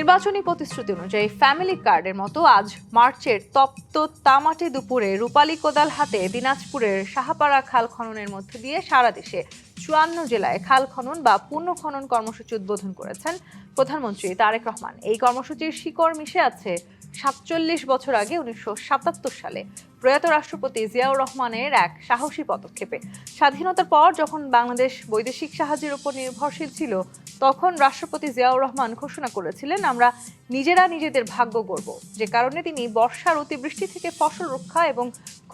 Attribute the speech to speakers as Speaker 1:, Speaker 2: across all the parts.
Speaker 1: নির্বাচনী প্রতিশ্রুতি অনুযায়ী ফ্যামিলি কার্ডের মতো আজ মার্চের তপ্ত তামাটে দুপুরে রূপালী কোদাল হাতে দিনাজপুরের সাহাপাড়া খাল খননের মধ্য দিয়ে সারা দেশে ৫৪ জেলায় খাল খনন বা পুনঃখনন কর্মসূচি উদ্বোধন করেছেন প্রধানমন্ত্রী তারেক রহমান। এই কর্মসূচির শিকড় মিশে আছে ৪৭ বছর আগে ১৯৭৭ সালে প্রয়াত রাষ্ট্রপতি জিয়াউর রহমানের এক সাহসী পদক্ষেপে। স্বাধীনতার পর যখন বাংলাদেশ বৈদেশিক সাহায্যের উপর নির্ভরশীল ছিল, তখন রাষ্ট্রপতি জিয়াউর রহমান ঘোষণা করেছিলেন, আমরা নিজেরা নিজেদের ভাগ্য গড়ব। যে কারণে তিনি বর্ষার অতিবৃষ্টি থেকে ফসল রক্ষা এবং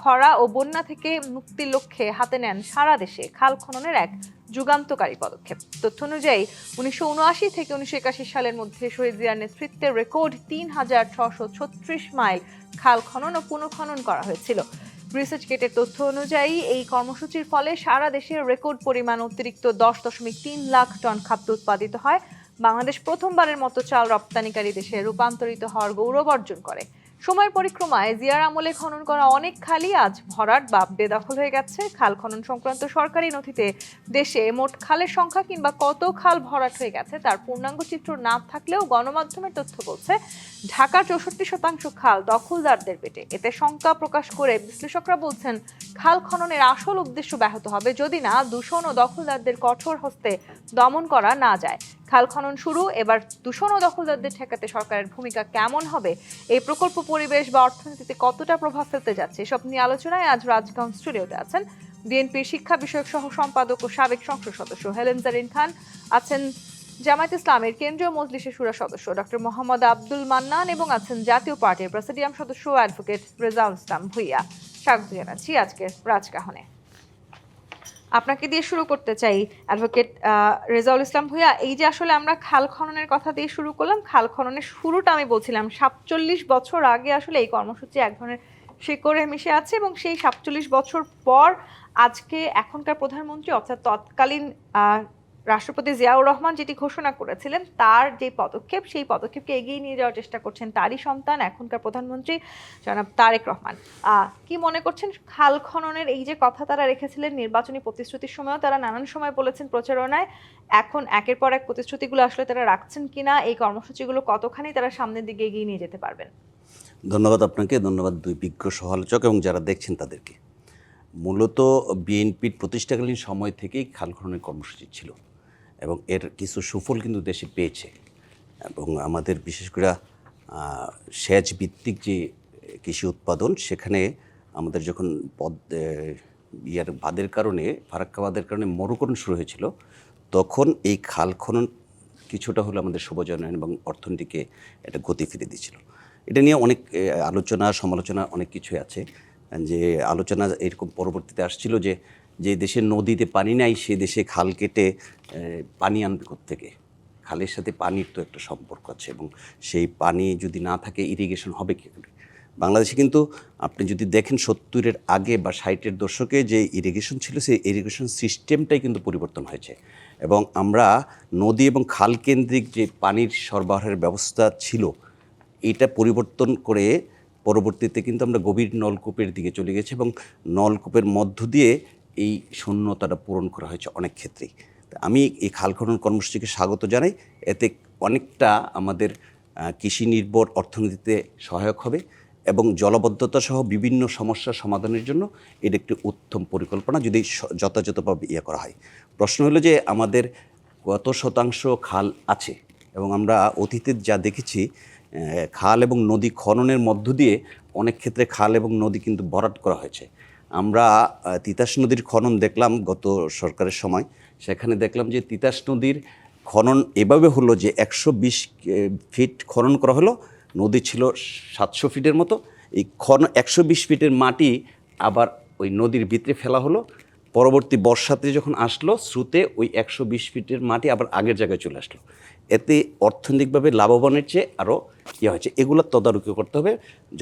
Speaker 1: খরা ও বন্যা থেকে মুক্তির লক্ষ্যে হাতে নেন সারা দেশে খাল খননের এক যুগান্তকারী পদক্ষেপ। তথ্য অনুযায়ী ১৯৭৯ থেকে ১৯৮১ সালের মধ্যে শহীদ জিয়ার নেতৃত্বে রেকর্ড ৩,৬৩৬ মাইল খাল খনন ও পুনঃখনন করা হয়েছিল। রিসার্চ গেটের তথ্য অনুযায়ী এই কর্মসূচির ফলে সারা দেশে রেকর্ড পরিমাণ অতিরিক্ত ১০.৩ লাখ টন খাদ্য উৎপাদিত হয়। বাংলাদেশ প্রথমবারের মতো চাল রপ্তানিকারী দেশে রূপান্তরিত হওয়ার গৌরব অর্জন করে। সময়ের পরিক্রমায় জিয়ার আমলে খনন করা অনেক খালই আজ ভরাট বা বেদখল হয়ে গেছে। খাল খনন সংক্রান্ত সরকারি নথিতে দেশে মোট খালের সংখ্যা কিংবা কত খাল ভরাট হয়ে গেছে তার পূর্ণাঙ্গ চিত্র না থাকলেও গণমাধ্যমের তথ্য বলছে ঢাকার ৬৪% খাল দখলদারদের পেটে। এতে শঙ্কা প্রকাশ করে বিশ্লেষকরা বলছেন, খাল খননের আসল উদ্দেশ্য ব্যাহত হবে যদি না দূষণ ও দখলদারদের কঠোর হস্তে দমন করা না যায়। খাল খনন শুরু, এবার দূষণ ও দখলদারদের ঠেকাতে সরকারের ভূমিকা কেমন হবে, এই প্রকল্প পরিবেশ বা অর্থনীতিতে কতটা প্রভাব ফেলতে যাচ্ছে, এসব নিয়ে আলোচনায় আজ রাজগঞ্জ স্টুডিওতে আছেন বিএনপির শিক্ষা বিষয়ক সহ সম্পাদক ও সাবেক সংসদ সদস্য হেলেন জারিন খান, আছেন জামায়াত ইসলামের কেন্দ্রীয় মজলিসের শুরা সদস্য ডক্টর মোহাম্মদ আব্দুল মান্নান এবং আছেন জাতীয় পার্টির প্রেসিডিয়াম সদস্য অ্যাডভোকেট রেজাউল ইসলাম ভুইয়া। স্বাগত জানাচ্ছি আজকের রাজকাহনে। আপনাকে দিয়ে শুরু করতে চাই অ্যাডভোকেট রেজাউল ইসলাম ভুইয়া। এই যে আসলে আমরা খাল খননের কথা দিয়ে শুরু করলাম, খাল খননের শুরুটা আমি বলছিলাম ৪৭ বছর আগে আসলে এই কর্মসূচি এক ধরনের শিকড়ে মিশে আছে এবং সেই ৪৭ বছর পর আজকে এখনকার প্রধানমন্ত্রী অর্থাৎ তৎকালীন রাষ্ট্রপতি জিয়াউর রহমান যেটি ঘোষণা করেছিলেন, তার যে পদক্ষেপ, সেই পদক্ষেপকে এগিয়ে নিয়ে যাওয়ার চেষ্টা করছেন তারই সন্তান এখনকার প্রধানমন্ত্রী জনাব তারেক রহমান। কি মনে করছেন, খাল খননের এই যে কথা তারা রেখেছিলেন নির্বাচনী প্রতিশ্রুতির সময়ও, তারা নানান সময় বলেছেন প্রচারণায়, এখন একের পর এক প্রতিশ্রুতিগুলো আসলে তারা রাখছেন কিনা, এই কর্মসূচিগুলো কতখানি তারা সামনের দিকে এগিয়ে নিয়ে যেতে পারবেন?
Speaker 2: ধন্যবাদ আপনাকে, ধন্যবাদ দুই বিজ্ঞ সমালোচক এবং যারা দেখছেন তাদেরকে। মূলত বিএনপির প্রতিষ্ঠাকালীন সময় থেকেই খাল খননের কর্মসূচি ছিল এবং এর কিছু সুফল কিন্তু দেশে পেয়েছে। এবং আমাদের বিশেষ করে সেচ ভিত্তিক যে কৃষি উৎপাদন, সেখানে আমাদের যখন বাদের কারণে, ফারাক্কা বাদের কারণে মরুকরণ শুরু হয়েছিল, তখন এই খাল খনন কিছুটা হলো আমাদের সবুজায়ন এবং অর্থনীতিকে একটা গতি ফিরে দিয়েছিল। এটা নিয়ে অনেক আলোচনা সমালোচনা অনেক কিছুই আছে। যে আলোচনা এরকম পরবর্তীতে আসছিল যে যে দেশের নদীতে পানি নাই সে দেশে খাল কেটে পানি আনবে কোত্থেকে, খালের সাথে পানির তো একটা সম্পর্ক আছে এবং সেই পানি যদি না থাকে ইরিগেশন হবে কী করে। বাংলাদেশে কিন্তু আপনি যদি দেখেন ৭০-এর আগে বা ৬০-এর দশকে যে ইরিগেশন ছিল, সেই ইরিগেশন সিস্টেমটাই কিন্তু পরিবর্তন হয়েছে এবং আমরা নদী এবং খাল কেন্দ্রিক যে পানির সরবরাহের ব্যবস্থা ছিল, এটা পরিবর্তন করে পরবর্তীতে কিন্তু আমরা গভীর নলকূপের দিকে চলে গেছি এবং নলকূপের মধ্য দিয়ে এই শূন্যতাটা পূরণ করা হয়েছে অনেক ক্ষেত্রেই। আমি এই খাল খনন কর্মসূচিকে স্বাগত জানাই। এতে অনেকটা আমাদের কৃষি নির্ভর অর্থনীতিতে সহায়ক হবে এবং জলাবদ্ধতা সহ বিভিন্ন সমস্যার সমাধানের জন্য এটা একটি উত্তম পরিকল্পনা যদি যথাযথভাবে করা হয়। প্রশ্ন হলো যে আমাদের কত শতাংশ খাল আছে, এবং আমরা অতীতে যা দেখেছি খাল এবং নদী খননের মধ্য দিয়ে অনেক ক্ষেত্রে খাল এবং নদী কিন্তু ভরাট করা হয়েছে। আমরা তিতাস নদীর খনন দেখলাম গত সরকারের সময়, সেখানে দেখলাম যে তিতাস নদীর খনন এভাবে হলো যে ১২০ ফিট খনন করা হলো, নদী ছিল ৭০০ ফিটের মতো। এই ১২০ ফিটের মাটি আবার ওই নদীর ভিতরে ফেলা হলো, পরবর্তী বর্ষাতে যখন আসলো স্রোতে ওই ১২০ ফিটের মাটি আবার আগের জায়গায় চলে আসলো। এতে অর্থনৈতিকভাবে লাভবানের চেয়ে আরও হয়েছে। এগুলো তদারকি করতে হবে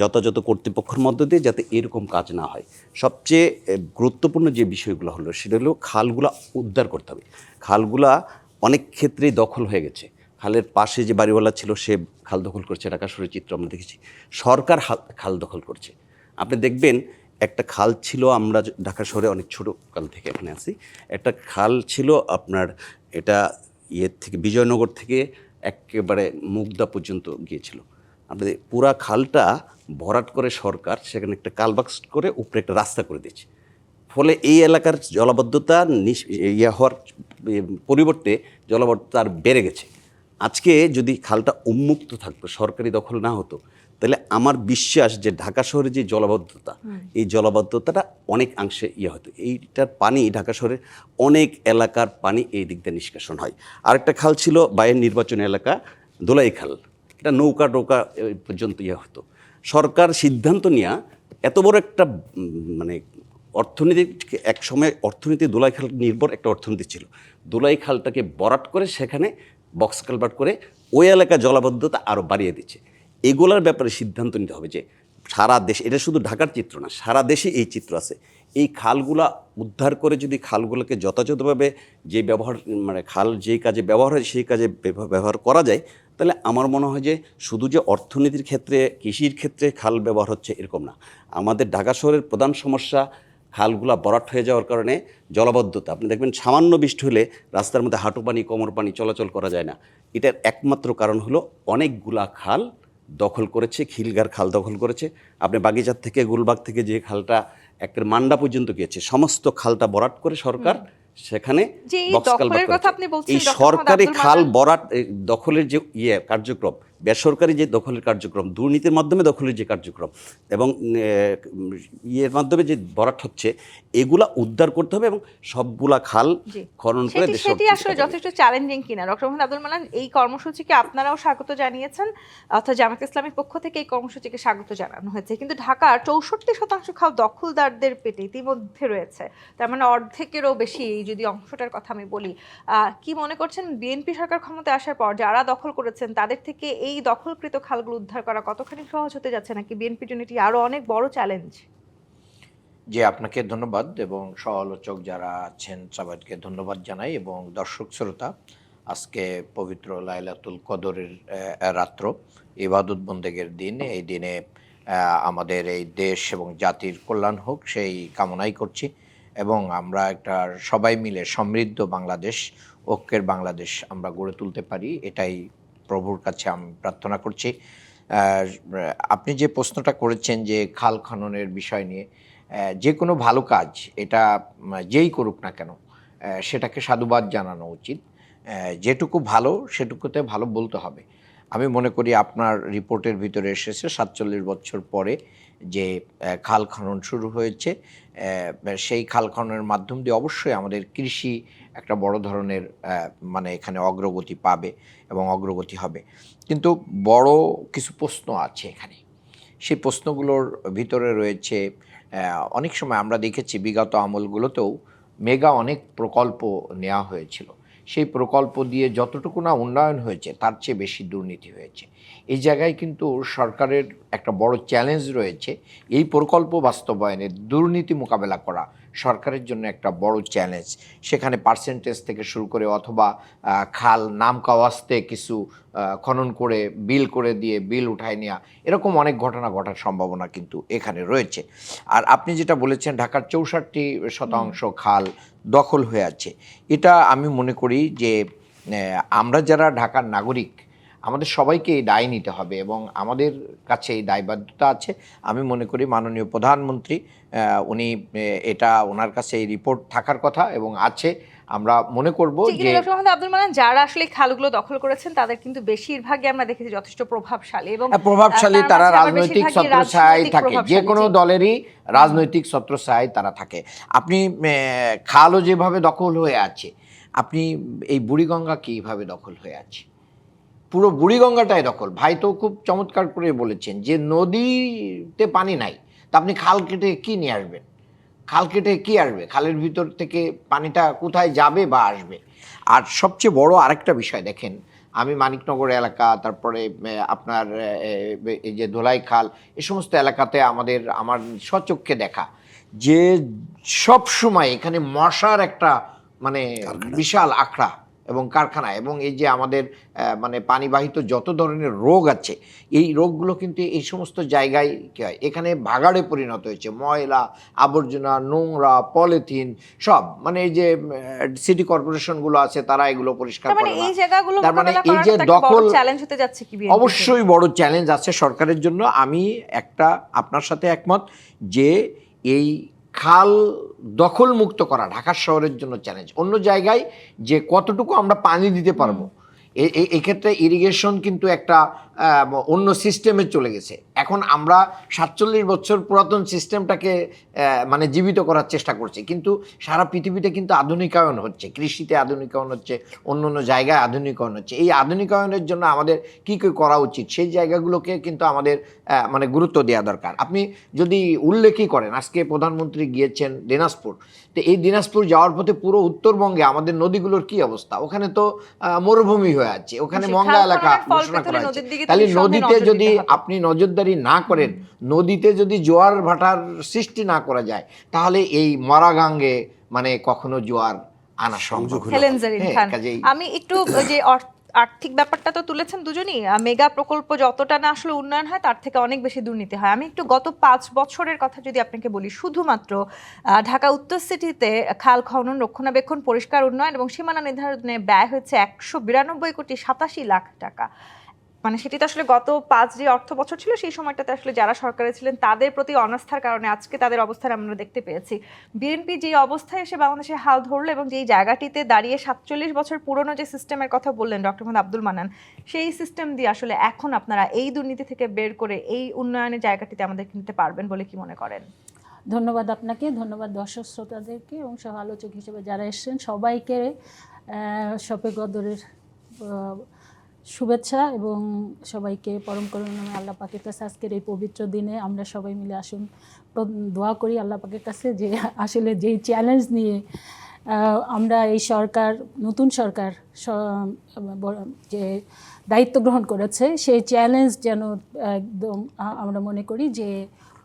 Speaker 2: যথাযথ কর্তৃপক্ষের মধ্য দিয়ে, যাতে এরকম কাজ না হয়। সবচেয়ে গুরুত্বপূর্ণ যে বিষয়গুলো হলো সেটা হলো খালগুলা উদ্ধার করতে হবে। খালগুলা অনেক ক্ষেত্রেই দখল হয়ে গেছে। খালের পাশে যে বাড়িওয়ালা ছিল সে খাল দখল করছে, ঢাকা শহরের চিত্র আমরা দেখেছি। সরকার খাল দখল করছে। আপনি দেখবেন একটা খাল ছিল, আমরা ঢাকা শহরে অনেক ছোটো কাল থেকে এখানে আছি, একটা খাল ছিল আপনার, এটা থেকে বিজয়নগর থেকে একেবারে মুগদা পর্যন্ত গিয়েছিল। আপনাদের পুরা খালটা ভরাট করে সরকার সেখানে একটা কালভার্ট করে উপরে একটা রাস্তা করে দিয়েছে। ফলে এই এলাকার জলাবদ্ধতা হওয়ার পরিবর্তে জলাবদ্ধতা আর বেড়ে গেছে। আজকে যদি খালটা উন্মুক্ত থাকতো, সরকারি দখল না হতো, তাহলে আমার বিশ্বাস যে ঢাকা শহরে যে জলাবদ্ধতা, এই জলাবদ্ধতাটা অনেক অংশে হতো। এইটার পানি ঢাকা শহরের অনেক এলাকার পানি এই দিক দিয়ে নিষ্কাশন হয়। আরেকটা খাল ছিল বাইরের নির্বাচনী এলাকা, দোলাই খাল, এটা নৌকা পর্যন্ত হতো। সরকার সিদ্ধান্ত নিয়ে এত বড় একটা মানে অর্থনীতি, এক সময় অর্থনীতি দোলাই খাল নির্ভর একটা অর্থনীতি ছিল, দোলাই খালটাকে বরাট করে সেখানে বক্স কালভার্ট করে ওই এলাকার জলাবদ্ধতা আরও বাড়িয়ে দিচ্ছে। এগুলোর ব্যাপারে সিদ্ধান্ত নিতে হবে যে সারা দেশে, এটা শুধু ঢাকার চিত্র না, সারা দেশে এই চিত্র আছে। এই খালগুলা উদ্ধার করে যদি খালগুলোকে যথাযথভাবে যে ব্যবহার, মানে খাল যেই কাজে ব্যবহার হয় সেই কাজে ব্যবহার করা যায়, তাহলে আমার মনে হয় যে শুধু যে অর্থনীতির ক্ষেত্রে, কৃষির ক্ষেত্রে খাল ব্যবহার হচ্ছে এরকম না। আমাদের ঢাকা শহরের প্রধান সমস্যা খালগুলা ভরাট হয়ে যাওয়ার কারণে জলাবদ্ধতা। আপনি দেখবেন সামান্য বৃষ্টি হলে রাস্তার মধ্যে হাঁটু পানি, কোমর পানি চলাচল করা যায় না। এটার একমাত্র কারণ হলো অনেকগুলা খাল দখল করেছে, খিলগার খাল দখল করেছে। আপনি বাগিচার থেকে, গুলবাগ থেকে যে খালটা একটা মান্ডা পর্যন্ত গিয়েছে, সমস্ত খালটা ভরাট করে সরকার সেখানে বক্স কালভার্ট করেছে। এই সরকারি খাল ভরাট দখলের যে কার্যক্রম, বেসরকারি যে দখলের কার্যক্রম, দুর্নীতির মাধ্যমে দখলের যে কার্যক্রম এবং মাধ্যমে যে ভরাট হচ্ছে, এগুলা উদ্ধার করতে হবে এবং সবগুলা খাল খনন করে
Speaker 1: সেটি আসলে যথেষ্ট চ্যালেঞ্জিং কিনা। ডক্টর মোহাম্মদ আব্দুল মান্নান, এই কর্মসূচিকে আপনারাও স্বাগত জানিয়েছেন, অর্থাৎ জামায়াত ইসলামীর পক্ষ থেকে এই কর্মসূচিকে স্বাগত জানানো হয়েছে, কিন্তু ঢাকার 64% খাল দখলদারদের পেটে ইতিমধ্যে রয়েছে, তার মানে অর্ধেকেরও বেশি যদি অংশটার কথা আমি বলি। কি মনে করছেন, বিএনপি সরকার ক্ষমতায় আসার পর যারা দখল করেছেন তাদের থেকে এই দখলকৃত খালগুলো উদ্ধার করা কতখানি সহজ হতে যাচ্ছে, নাকি বিএনপির জন্য এটি আরো অনেক বড় চ্যালেঞ্জ?
Speaker 3: যে আপনাকে ধন্যবাদ এবং সহ-আলোচক যারা আছেন সবাইকে ধন্যবাদ জানাই, এবং দর্শক শ্রোতা, আজকে পবিত্র লাইলাতুল কদরের রাত্র, ইবাদত বন্দেগের দিন। এই দিনে আমাদের এই দেশ এবং জাতির কল্যাণ হোক সেই কামনাই করছি, এবং আমরা একটা সবাই মিলে সমৃদ্ধ বাংলাদেশ, ঐক্যের বাংলাদেশ আমরা গড়ে তুলতে পারি, এটাই প্রভুর কাছে আমি প্রার্থনা করছি। আপনি যে প্রশ্নটা করেছেন যে খাল খননের বিষয় নিয়ে, যে কোনো ভালো কাজ এটা যেই করুক না কেন সেটাকে সাধুবাদ জানানো উচিত। যেটুকু ভালো সেটুকুতে ভালো বলতে হবে। আমি মনে করি আপনার রিপোর্টের ভিতরে এসেছে 47 বছর পরে যে খাল খনন শুরু হয়েছে, সেই খাল খননের মাধ্যম দিয়ে অবশ্যই আমাদের কৃষি একটা বড় ধরনের মানে এখানে অগ্রগতি পাবে এবং অগ্রগতি হবে। কিন্তু বড় কিছু প্রশ্ন আছে এখানে। সেই প্রশ্নগুলোর ভিতরে রয়েছে, অনেক সময় আমরা দেখেছি বিগত আমলগুলোতেও মেগা অনেক প্রকল্প নেওয়া হয়েছিল, সেই প্রকল্প দিয়ে যতটুকু না উন্নয়ন হয়েছে তার চেয়ে বেশি দুর্নীতি হয়েছে। এই জায়গায় কিন্তু সরকারের একটা বড় চ্যালেঞ্জ রয়েছে, এই প্রকল্প বাস্তবায়নে দুর্নীতি মোকাবেলা করা সরকারের জন্য একটা বড় চ্যালেঞ্জ। সেখানে পার্সেন্টেজ থেকে শুরু করে অথবা খাল নাম কাওয়াস্তে কিছু খনন করে বিল করে দিয়ে বিল উঠায় নেওয়া, এরকম অনেক ঘটনা ঘটার সম্ভাবনা কিন্তু এখানে রয়েছে। আর আপনি যেটা বলেছেন ঢাকার 64% খাল দখল হয়ে আছে, এটা আমি মনে করি যে আমরা যারা ঢাকার নাগরিক আমাদের সবাইকে এই দায় নিতে হবে এবং আমাদের কাছে এই দায়বদ্ধতা আছে। আমি মনে করি মাননীয় প্রধানমন্ত্রী উনি এটা ওনার কাছে এই রিপোর্ট থাকার কথা এবং আছে। আমরা মনে করব যে
Speaker 1: আব্দুল মান্নান, যারা আসলে খালগুলো দখল করেছেন তাদের কিন্তু বেশিরভাগই আমরা দেখেছি যথেষ্ট প্রভাবশালী, এবং
Speaker 3: প্রভাবশালী তারা রাজনৈতিক ছত্রছায়ায় থাকে, যে কোনো দলেরই রাজনৈতিক ছত্রছায়ায় তারা থাকে। আপনি খালও যেভাবে দখল হয়ে আছে, আপনি এই বুড়িগঙ্গা কীভাবে দখল হয়ে আছে, পুরো বুড়িগঙ্গাটাই দখল। ভাই তো খুব চমৎকার করে বলেছেন যে নদীতে পানি নাই, তা আপনি খাল কেটে কি নিয়ে আসবেন? খাল কেটে কি আসবে? খালের ভিতর থেকে পানিটা কোথায় যাবে বা আসবে? আর সবচেয়ে বড় আরেকটা বিষয় দেখেন, আমি মানিকনগর এলাকা, তারপরে আপনার এই যে ধোলাই খাল, এই সমস্ত এলাকাতে আমার স্বচক্ষে দেখা যে সব সময় এখানে মশার একটা মানে বিশাল আখড়া এবং কারখানা এবং এই যে আমাদের মানে পানিবাহিত যত ধরনের রোগ আছে, এই রোগগুলো কিন্তু এই সমস্ত জায়গায় কী হয়, এখানে ভাগাড়ে পরিণত হয়েছে। ময়লা আবর্জনা, নোংরা, পলিথিন সব, মানে এই যে সিটি কর্পোরেশনগুলো আছে তারা এগুলো পরিষ্কার
Speaker 1: তার মানে
Speaker 3: করে না।
Speaker 1: এই জায়গাগুলো
Speaker 3: তার মানে
Speaker 1: মোকাবেলা
Speaker 3: এই
Speaker 1: করাটা
Speaker 3: যে
Speaker 1: তো একটা বড়
Speaker 3: দখল,
Speaker 1: চ্যালেঞ্জ হতে যাচ্ছে কি বিএনপির জন্য?
Speaker 3: অবশ্যই বড় চ্যালেঞ্জ আছে সরকারের জন্য। আমি একটা আপনার সাথে একমত যে এই খাল দখল মুক্ত করা ঢাকা শহরের জন্য চ্যালেঞ্জ। অন্য জায়গায় যে কতটুকু আমরা পানি দিতে পারবো, এক্ষেত্রে ইরিগেশন কিন্তু একটা অন্য সিস্টেমে চলে গেছে। এখন আমরা 47 বছর পুরাতন সিস্টেমটাকে মানে জীবিত করার চেষ্টা করছি, কিন্তু সারা পৃথিবীতে কিন্তু আধুনিকায়ন হচ্ছে, কৃষিতে আধুনিকায়ন হচ্ছে, অন্য অন্য জায়গায় আধুনিকায়ন হচ্ছে। এই আধুনিকায়নের জন্য আমাদের কী কী করা উচিত, সেই জায়গাগুলোকে কিন্তু আমাদের মানে গুরুত্ব দেওয়া দরকার। আপনি যদি উল্লেখই করেন, আজকে প্রধানমন্ত্রী গিয়েছেন দিনাজপুর, তো এই দিনাজপুর যাওয়ার পথে পুরো উত্তরবঙ্গে আমাদের নদীগুলোর কি অবস্থা, ওখানে তো মরুভূমি হয়ে আছে, ওখানে মঙ্গা এলাকা ঘোষণা করা হয়েছে। তাহলে নদীতে যদি আপনি নজরদারি না করেন, নদীতে যদি জোয়ার ভাটার সৃষ্টি না করা যায়, তাহলে এই মরাগাঙ্গে মানে কখনো জোয়ার আনা সম্ভব না।
Speaker 1: হেলেন জারিন খান,
Speaker 3: কাজেই
Speaker 1: আমি একটু ওই যে আর্থিক ব্যাপারটা তো তুলেছেন দুজনই, মেগা প্রকল্প যতটা না আসলে উন্নয়ন হয় তার থেকে অনেক বেশি দুর্নীতি হয়। আমি একটু গত 5 বছরের কথা যদি আপনাকে বলি, শুধুমাত্র ঢাকা উত্তর সিটিতে খাল খনন, রক্ষণাবেক্ষণ, পরিষ্কার উন্নয়ন এবং সীমানা নির্ধারণে ব্যয় হয়েছে 192,87,00,000 টাকা। মানে সেটি তো আসলে গত 5 যে অর্থ বছর ছিল সেই সময়টাতে আসলে যারা সরকারে ছিলেন তাদের প্রতি অনাস্থার কারণে আজকে তাদের অবস্থান আমরা দেখতে পেয়েছি। বিএনপি যে অবস্থায় এসে বাংলাদেশে হাল ধরলো এবং যেই জায়গাটিতে দাঁড়িয়ে 47 বছর পুরনো যে সিস্টেমের কথা বললেন ডক্টর মোহাম্মদ আব্দুল মান্নান, সেই সিস্টেম দিয়ে আসলে এখন আপনারা এই দুর্নীতি থেকে বের করে এই উন্নয়নের জায়গাটিতে আমাদের কিনতে পারবেন বলে কি মনে করেন?
Speaker 4: ধন্যবাদ আপনাকে, ধন্যবাদ দর্শক শ্রোতাদেরকে এবং সহ আলোচক হিসেবে যারা এসেছেন সবাইকে শবে কদরের শুভেচ্ছা এবং সবাইকে পরম করুণাময় আল্লাহ পাকের কাছে আজকের এই পবিত্র দিনে আমরা সবাই মিলে আসুন দোয়া করি আল্লাহ পাকের কাছে যে আসলে যেই চ্যালেঞ্জ নিয়ে আমরা এই সরকার, নতুন সরকার যে দায়িত্ব গ্রহণ করেছে, সেই চ্যালেঞ্জ যেন একদম আমরা মনে করি যে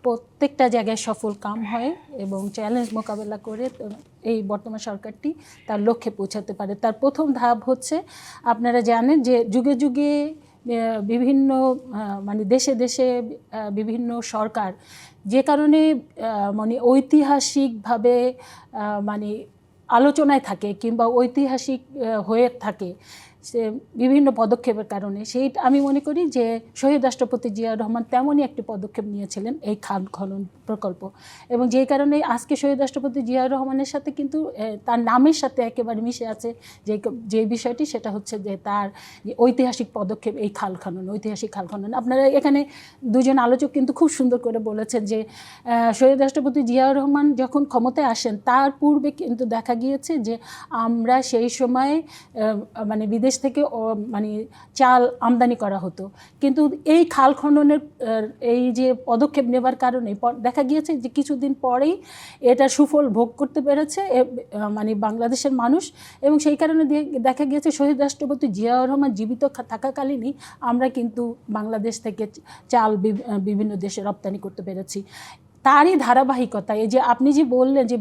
Speaker 4: প্রত্যেকটা জায়গায় সফল কাম হয় এবং চ্যালেঞ্জ মোকাবেলা করে এই বর্তমান সরকারটি তার লক্ষ্যে পৌঁছাতে পারে। তার প্রথম ধাপ হচ্ছে, আপনারা জানেন যে যুগে যুগে বিভিন্ন মানে দেশে দেশে বিভিন্ন সরকার যে কারণে মানে ঐতিহাসিকভাবে মানে আলোচনায় থাকে কিংবা ঐতিহাসিক হয়ে থাকে সে বিভিন্ন পদক্ষেপের কারণে, সেই আমি মনে করি যে শহীদ রাষ্ট্রপতি জিয়াউর রহমান তেমনই একটি পদক্ষেপ নিয়েছিলেন এই খাল খনন প্রকল্প, এবং যেই কারণে আজকে শহীদ রাষ্ট্রপতি জিয়াউর রহমানের সাথে কিন্তু তার নামের সাথে একেবারে মিশে আছে যে বিষয়টি, সেটা হচ্ছে যে তার ঐতিহাসিক পদক্ষেপ এই খাল খনন, ঐতিহাসিক খাল খনন। আপনারা এখানে দুজন আলোচক কিন্তু খুব সুন্দর করে বলেছেন যে শহীদ রাষ্ট্রপতি জিয়াউর রহমান যখন ক্ষমতায় আসেন তার পূর্বে কিন্তু দেখা গিয়েছে যে আমরা সেই সময় মানে বিদেশ থেকে মানে চাল আমদানি করা হতো, কিন্তু এই খাল খননের এই যে পদক্ষেপ নেবার কারণে দেখা গিয়েছে যে কিছুদিন পরেই এটা সুফল ভোগ করতে পেরেছে মানে বাংলাদেশের মানুষ, এবং সেই কারণে দেখা গিয়েছে শহীদ রাষ্ট্রপতি জিয়াউর রহমান জীবিত থাকাকালীনই আমরা কিন্তু বাংলাদেশ থেকে চাল বিভিন্ন দেশে রপ্তানি করতে পেরেছি। তারই ধারাবাহিকতা এই যে আপনি যে বললেন যে,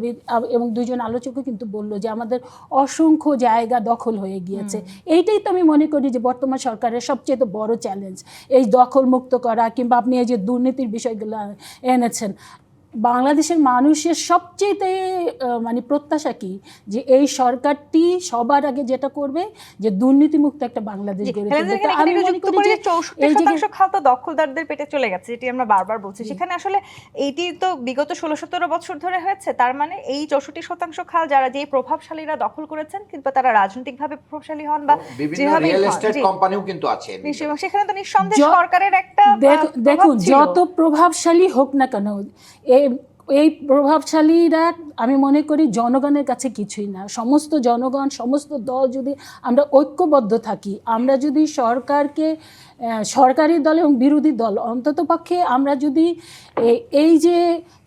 Speaker 4: এবং দুজন আলোচকও কিন্তু বললো যে আমাদের অসংখ্য জায়গা দখল হয়ে গিয়েছে, এইটাই তো আমি মনে করি যে বর্তমান সরকারের সবচেয়ে বড় চ্যালেঞ্জ, এই দখল মুক্ত করা, কিংবা আপনি এই যে দুর্নীতির বিষয়গুলো এনেছেন। বাংলাদেশের মানুষের সবচেয়ে মানে প্রত্যাশা কি, যে এই সরকারটি সবার আগে যেটা করবে যে দুর্নীতিমুক্ত একটা বাংলাদেশ গড়ে তুলবে।
Speaker 1: আমি মনে করি যে 64% খাল তো দখলদারদের পেটে চলে গেছে, যেটি আমরা বারবার বলছি। সেখানে আসলে এইটি তো বিগত 16-17 বছর ধরে হয়েছে। তার মানে এই 64% খাল যারা যে প্রভাবশালীরা দখল করেছেন, কিন্তু তারা রাজনৈতিকভাবে প্রভাবশালী হন বা যেভাবে
Speaker 3: রিয়েল এস্টেট কোম্পানিও কিন্তু আছে,
Speaker 1: সেখানে তো নিঃসন্দেহে সরকারের একটা
Speaker 4: দেখুন যত প্রভাবশালী হোক না কেন, এই প্রভাবশালীরা আমি মনে করি জনগণের কাছে কিছুই না। সমস্ত জনগণ, সমস্ত দল যদি আমরা ঐক্যবদ্ধ থাকি, আমরা যদি সরকারকে সরকারি দল এবং বিরোধী দল অন্ততপক্ষে আমরা যদি এই যে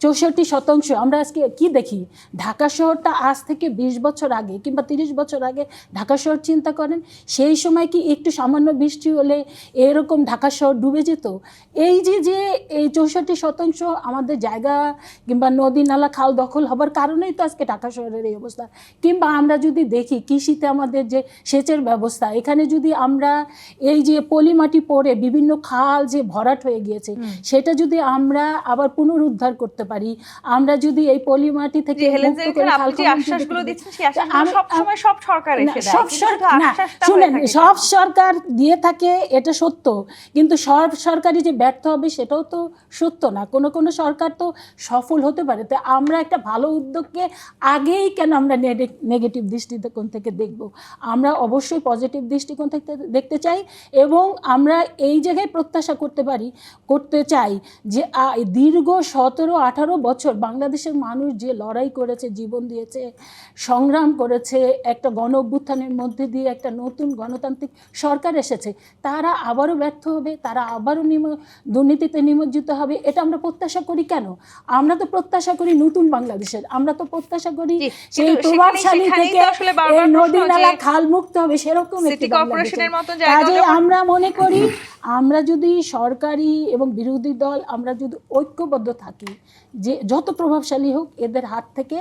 Speaker 4: 64% আমরা আজকে কি দেখি, ঢাকা শহরটা আজ থেকে 20 বছর আগে কিংবা 30 বছর আগে ঢাকা শহর চিন্তা করেন, সেই সময় কি একটু সামান্য বৃষ্টি হলে এরকম ঢাকা শহর ডুবে যেত? এই যে এই 64% আমাদের জায়গা কিংবা নদী নালা খাল দখল হবার কারণেই তো আজকে ঢাকা শহরের এই অবস্থা। কিংবা আমরা যদি দেখি কৃষিতে আমাদের যে সেচের ব্যবস্থা, এখানে যদি আমরা এই যে পলিমাটি পড়ে বিভিন্ন খাল যে ভরাট হয়ে গিয়েছে, সেটা যদি আমরা আবার পুনরুদ্ধার করতে পারি, আমরা যদি এই পলিমাটি থেকে মুক্ত করে খাল
Speaker 1: আশ্বাসগুলো দিচ্ছেন সেই আশ্বাসগুলো সবসময় সব সরকার এসে দেয়,
Speaker 4: সব
Speaker 1: কিন্তু
Speaker 4: সরকার
Speaker 1: শুধু
Speaker 4: না,
Speaker 1: আশ্বাসটা হয়ে
Speaker 4: শুনেন,
Speaker 1: থাকে
Speaker 4: সব সরকার দিয়ে থাকে এটা সত্য, কিন্তু সব সরকারই যে ব্যর্থ হবে সেটাও তো সত্য না। কোনো কোনো সরকার তো সফল হতে পারে। তো আমরা একটা ভালো উদ্যোগকে আগেই কেন আমরা নেগেটিভ দৃষ্টিকোণ থেকে দেখব? আমরা অবশ্যই পজিটিভ দৃষ্টিকোণ থেকে দেখতে চাই, এবং আমরা এই জায়গায় প্রত্যাশা করতে চাই যে দীর্ঘ 17-18 বছর বাংলাদেশের মানুষ যে লড়াই করেছে, জীবন দিয়েছে, সংগ্রাম করেছে, একটা গণ অভ্যুত্থানের মধ্যে দিয়ে একটা নতুন গণতান্ত্রিক সরকার এসেছে, তারা আবারও ব্যর্থ হবে, তারা আবারও দুর্নীতিতে নিমজ্জিত হবে। এটা আমরা প্রত্যাশা করি কেন? আমরা তো প্রত্যাশা করি নতুন বাংলাদেশের, আমরা তো প্রত্যাশা করি সেই প্রভাবশালী থেকে এই নদী নালা খাল মুক্ত হবে সেরকম একটি কর্পোরেশনের মতো জায়গা। আমরা মনে করি আমরা যদি সরকারি এবং বিরোধী দল আমরা যদি ঐক্যবদ্ধ থাকি, যে যত প্রভাবশালী হোক এদের হাত থেকে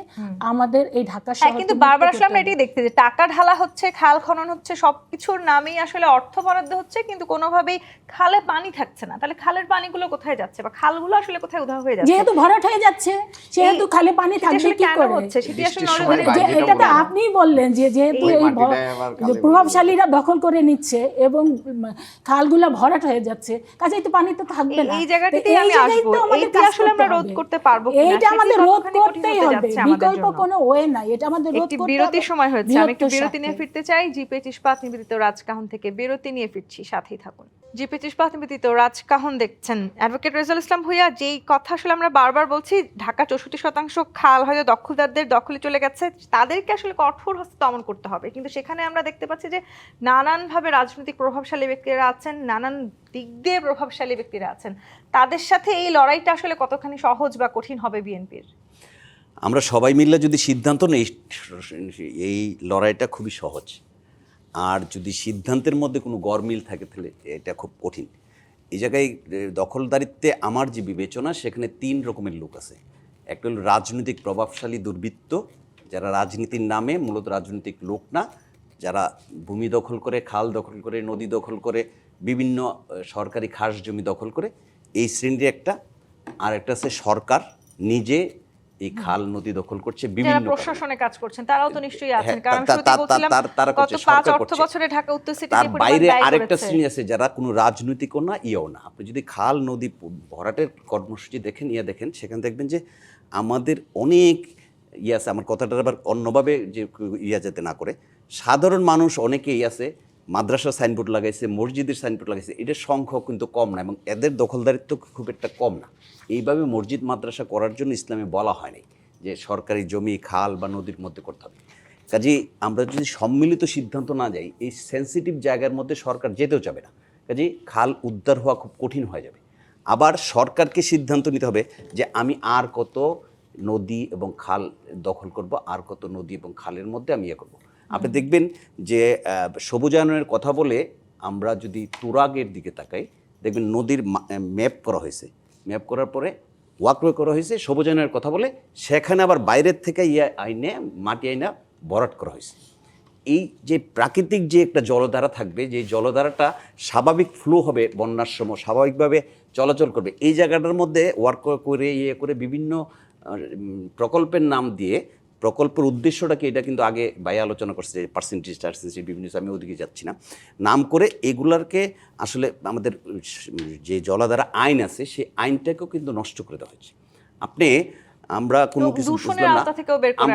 Speaker 4: আমাদের এই ঢাকা শহর,
Speaker 1: কিন্তু বারবার আসলে আমরা এটাই দেখতে যে টাকা ঢালা হচ্ছে, খাল খনন হচ্ছে, সবকিছুর নামেই আসলে অর্থ বরাদ্দ হচ্ছে, কিন্তু কোনোভাবেই খালে পানি থাকছে না। তাহলে খালের পানিগুলো কোথায় যাচ্ছে বা খালগুলো আসলে কোথায় উধাও হয়ে যাচ্ছে?
Speaker 4: যেহেতু ভরাট হয়ে যাচ্ছে সেহেতু খালে পানি থাকবে কি করে?
Speaker 1: সেটি আসলে
Speaker 4: এটা তো আপনিই বললেন যে যেহেতু এই প্রভাবশালীরা দখল করে নিচ্ছে এবং খালগুলো ভরাট হয়ে যাচ্ছে, কাজেই তো পানি তো থাকবে না।
Speaker 1: এই জায়গাটিতেই আমি আসবো, এইটা আসলে আমরা রোধ করতে পারবো কিনা,
Speaker 4: এইটা আমাদের রোধ করতেই হবে, বিকল্প কোনো ওয়ে নাই, এটা আমাদের রোধ করতে হবে।
Speaker 1: বিরতির সময় হয়েছে, আমি একটু বিরতি নিয়ে ফিরতে চাই। জিপিএইচ ইস্পাত নিবেদিত রাজকাহন থেকে বিরতি নিয়ে ফিরছি, সাথেই থাকুন। জিপিএইচ ইস্পাত নিবেদিত রাজকাহন দেখছেন। অ্যাডভোকেট রেজাউল ইসলাম ভূঁইয়া, যেই কথা আসলে আমরা বারবার বলছি, ঢাকা 64% খাল হয়তো দখলদারদের দখলে চলে গেছে, তাদেরকে আসলে কঠোর হস্তে দমন করতে হবে, কিন্তু সেখানে আমরা দেখতে পাচ্ছি যে নানানভাবে রাজনৈতিক প্রভাবশালী ব্যক্তিরা আছেন, নানান দিক দিয়ে প্রভাবশালী ব্যক্তিরা আছেন, তাদের সাথে এই লড়াইটা আসলে কতখানি সহজ বা কঠিন হবে বিএনপির?
Speaker 2: আমরা সবাই মিলে যদি সিদ্ধান্ত নেই, এই লড়াইটা খুবই সহজ। আর যদি সিদ্ধান্তের মধ্যে কোনো গরমিল থাকে তাহলে এটা খুব কঠিন। এই জায়গায় দখলদারিত্বে আমার যে বিবেচনা, সেখানে 3 রকমের লোক আছে। একটা হলো রাজনৈতিক প্রভাবশালী দুর্বৃত্ত, যারা রাজনীতির নামে মূলত রাজনৈতিক লোক না, যারা ভূমি দখল করে, খাল দখল করে, নদী দখল করে, বিভিন্ন সরকারি খাস জমি দখল করে, এই শ্রেণীর একটা। আর একটা আছে সরকার নিজে এই খাল নদী দখল করছে, বিভিন্ন
Speaker 1: প্রশাসনে কাজ করছেন তারাও তো নিশ্চয়ই আছেন, কারণ শুরুতে বলছিলাম গত 5 অর্থ বছরে ঢাকা উত্তর সিটি
Speaker 2: তার বাইরে আরেকটা শ্রেণী আছে যারা কোনো রাজনৈতিকও না, ইয়েও না। আপনি যদি খাল নদী ভরাটের কর্মসূচি দেখেন, দেখেন, সেখানে দেখবেন যে আমাদের অনেক আছে। আমার কথাটা আবার অন্যভাবে যে যাতে না করে, সাধারণ মানুষ অনেকেই আছে মাদ্রাসার সাইনবোর্ড লাগাইছে, মসজিদের সাইনবোর্ড লাগাইছে, এটার সংখ্যা কিন্তু কম না, এবং এদের দখলদারিত্ব খুব একটা কম না। এইভাবে মসজিদ মাদ্রাসা করার জন্য ইসলামে বলা হয়নি যে সরকারি জমি খাল বা নদীর মধ্যে করতে হবে। কাজেই আমরা যদি সম্মিলিত সিদ্ধান্ত না যাই, এই সেন্সিটিভ জায়গার মধ্যে সরকার যেতেও যাবে না। কাজেই খাল উদ্ধার হওয়া খুব কঠিন হয়ে যাবে। আবার সরকারকে সিদ্ধান্ত নিতে হবে যে আমি আর কত নদী এবং খাল দখল করব, আর কত নদী এবং খালের মধ্যে আমি ইয়ে করবো। আপনি দেখবেন যে সবুজায়নের কথা বলে আমরা যদি তুরাগের দিকে তাকাই, দেখবেন নদীর ম্যাপ করা হয়েছে, ম্যাপ করার পরে ওয়াকওয়ে করা হয়েছে সবুজায়নের কথা বলে, সেখানে আবার বাইরের থেকে আইনে মাটি আইনা ভরাট করা হয়েছে। এই যে প্রাকৃতিক যে একটা জলধারা থাকবে, যে জলধারাটা স্বাভাবিক ফ্লো হবে, বন্যার সময় স্বাভাবিকভাবে চলাচল করবে, এই জায়গাটার মধ্যে ওয়ার্ক করে করে বিভিন্ন প্রকল্পের নাম দিয়ে, প্রকল্পের উদ্দেশ্যটা কি এটা কিন্তু আগে ভাই আলোচনা করছে, পার্সেন্টেজ বিভিন্ন, আমি ওদিকে যাচ্ছি না, নাম করে এগুলারকে আসলে আমাদের যে জলাধারা আইন আছে সেই আইনটাকেও কিন্তু নষ্ট করে দেওয়া হয়েছে। আমরা কোনো কিছু বুঝলাম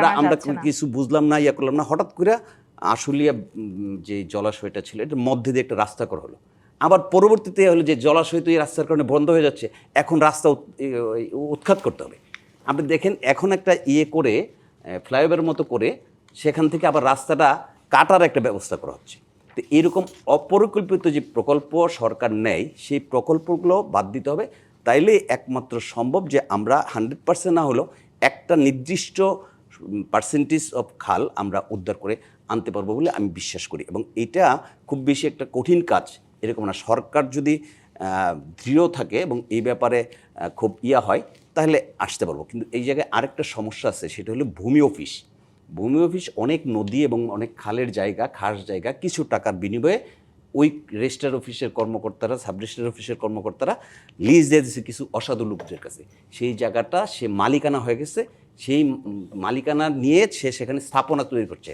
Speaker 2: না, আমরা কিছু বুঝলাম না, ইয়া করলাম না, হঠাৎ করে আশুলিয়া যে জলাশয়টা ছিল এটার মধ্যে দিয়ে একটা রাস্তা করা হলো। আবার পরবর্তীতে হলো যে জলাশয় তো এই রাস্তার কারণে বন্ধ হয়ে যাচ্ছে, এখন রাস্তা উৎখাত করতে হবে। আপনি দেখেন এখন একটা করে ফ্লাইওভারের মতো করে সেখান থেকে আবার রাস্তাটা কাটার একটা ব্যবস্থা করা হচ্ছে। তো এরকম অপরিকল্পিত যে প্রকল্প সরকার নেয় সেই প্রকল্পগুলো বাদ দিতে হবে, তাইলে একমাত্র সম্ভব যে আমরা 100% না হলেও একটা নির্দিষ্ট পার্সেন্টেজ অফ খাল আমরা উদ্ধার করে আনতে পারবো বলে আমি বিশ্বাস করি। এবং এটা খুব বেশি একটা কঠিন কাজ এরকম না। সরকার যদি দৃঢ় থাকে এবং এই ব্যাপারে খুব হয় তাহলে আসতে পারবো। কিন্তু এই জায়গায় আরেকটা সমস্যা আছে, সেটা হলো ভূমি অফিস। ভূমি অফিস অনেক নদী এবং অনেক খালের জায়গা, খাস জায়গা কিছু টাকার বিনিময়ে ওই রেজিস্ট্রার অফিসের কর্মকর্তারা, সাব রেজিস্ট্রার অফিসের কর্মকর্তারা লিজ দিয়ে দিচ্ছে কিছু অসাধু লোকদের কাছে। সেই জায়গাটা সে মালিকানা হয়ে গেছে, সেই মালিকানা নিয়ে সে সেখানে স্থাপনা তৈরি করছে।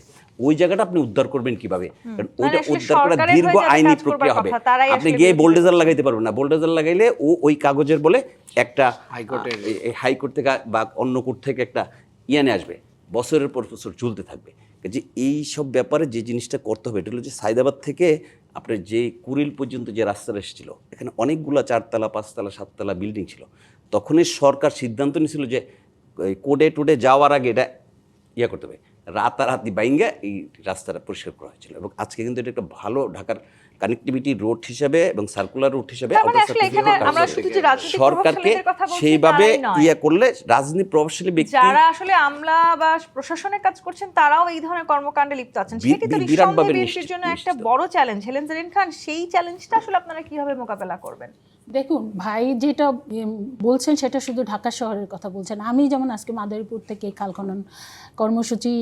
Speaker 2: ওই জায়গাটা আপনি উদ্ধার করবেন কিভাবে? কারণ ওইটা উদ্ধার করা দীর্ঘ আইনি প্রক্রিয়া হবে। আপনি গিয়ে বোল্ডোজার লাগাইতে পারবেন না। বোল্ডোজার লাগাইলে ওই কাগজের বলে একটা হাইকোর্ট থেকে বা অন্য কোর্ট থেকে একটা নিয়ে আসবে, বছরের পর বছর চলতে থাকবে। যে এই সব ব্যাপারে যে জিনিসটা করতে হবে, এটা হলো যে সাইদাবাদ থেকে আপনার যে কুড়িল পর্যন্ত যে রাস্তাটা এসেছিল, এখানে অনেকগুলো 4তলা 5তলা 7তলা বিল্ডিং ছিল। তখনই সরকার সিদ্ধান্ত নিয়েছিল যে কোডে টোডে যাওয়ার আগে এটা করতে হবে, রাতারাতি বাইঙ্গা এই রাস্তাটা পরিষ্কার করা হয়েছিল। এবং আজকে কিন্তু এটা একটা ভালো ঢাকার কানেক্টিভিটি রোড হিসেবে এবং সার্কুলার রুট হিসেবে সরকারকে সেইভাবে করলে রাজনীতি প্রভাবশালী ব্যক্তি
Speaker 1: যারা আসলে আমলা বা প্রশাসনের কাজ করছেন তারাও এই ধরনের কর্মকাণ্ডে লিপ্ত আছেন, সেটি তো নিঃসন্দেহে বিএনপির জন্য একটা বড় চ্যালেঞ্জ। হেলেন জেরিন খান, সেই চ্যালেঞ্জটা আসলে আপনারা কিভাবে মোকাবেলা করবেন?
Speaker 4: দেখুন ভাই, যেটা বলছেন সেটা শুধু ঢাকা শহরের কথা বলছেন। আমি যেমন আজকে মাদারীপুর থেকে খাল খনন কর্মসূচি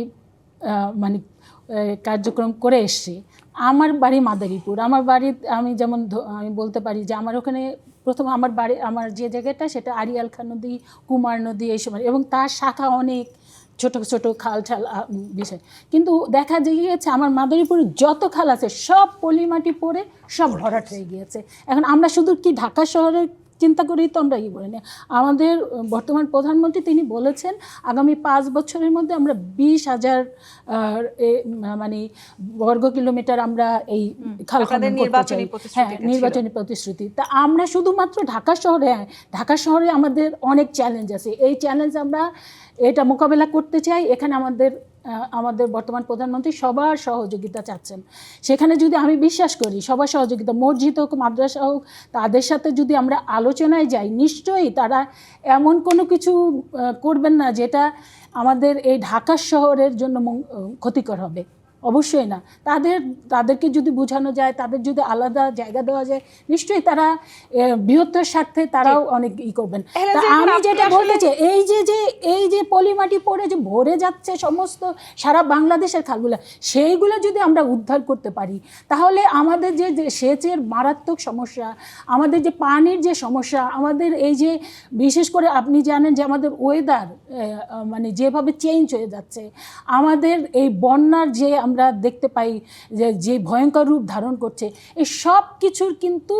Speaker 4: মানে কার্যক্রম করে এসছি। আমার বাড়ি মাদারীপুর। আমার বাড়ি আমি যেমন আমি বলতে পারি যে আমার ওখানে প্রথম আমার বাড়ি, আমার যে জায়গাটা সেটা আড়িয়াল খাঁ নদী, কুমার নদী এই সময়, এবং তার শাখা অনেক ছোট ছোট খাল ঠাল বিষয়। কিন্তু দেখা গিয়েছে আমার মাদারীপুরে যত খাল আছে সব পলিমাটি পড়ে সব ভরাট হয়ে গিয়েছে। এখন আমরা শুধু কি ঢাকা শহরের চিন্তা করেই তো আমরা বলি না। আমাদের বর্তমান প্রধানমন্ত্রী তিনি বলেছেন আগামী 5 বছরের মধ্যে আমরা 20,000 মানে বর্গ কিলোমিটার আমরা এই খাল খনন করতে চাই। হ্যাঁ, নির্বাচনী প্রতিশ্রুতি। তা আমরা শুধুমাত্র ঢাকা শহরে আমাদের অনেক চ্যালেঞ্জ আছে। এই চ্যালেঞ্জ আমরা এটা মোকাবেলা করতে চাই। এখানে আমাদের বর্তমান প্রধানমন্ত্রী সবার সহযোগিতা চাচ্ছেন। সেখানে যদি আমি বিশ্বাস করি সবার সহযোগিতা, মসজিদ হোক মাদ্রাসা হোক, তাদের সাথে যদি আমরা আলোচনায় যাই, নিশ্চয়ই তারা এমন কোনো কিছু করবেন না যেটা আমাদের এই ঢাকা শহরের জন্য ক্ষতিকর হবে। অবশ্যই না। তাদেরকে যদি বোঝানো যায়, তাদের যদি আলাদা জায়গা দেওয়া যায়, নিশ্চয়ই তারা বৃহত্তর স্বার্থে তারাও অনেক করবেন। আমি যেটা বলতে চাই, এই যে পলিমাটি পড়ে যে ভরে যাচ্ছে সমস্ত সারা বাংলাদেশের খালগুলো, সেইগুলো যদি আমরা উদ্ধার করতে পারি, তাহলে আমাদের যে সেচের মারাত্মক সমস্যা, আমাদের যে পানির যে সমস্যা, আমাদের এই যে বিশেষ করে আপনি জানেন যে আমাদের ওয়েদার মানে যেভাবে চেঞ্জ হয়ে যাচ্ছে, আমাদের এই বন্যার যে আমরা দেখতে পাই যে ভয়ঙ্কর রূপ ধারণ করছে, এই সব কিছুর কিন্তু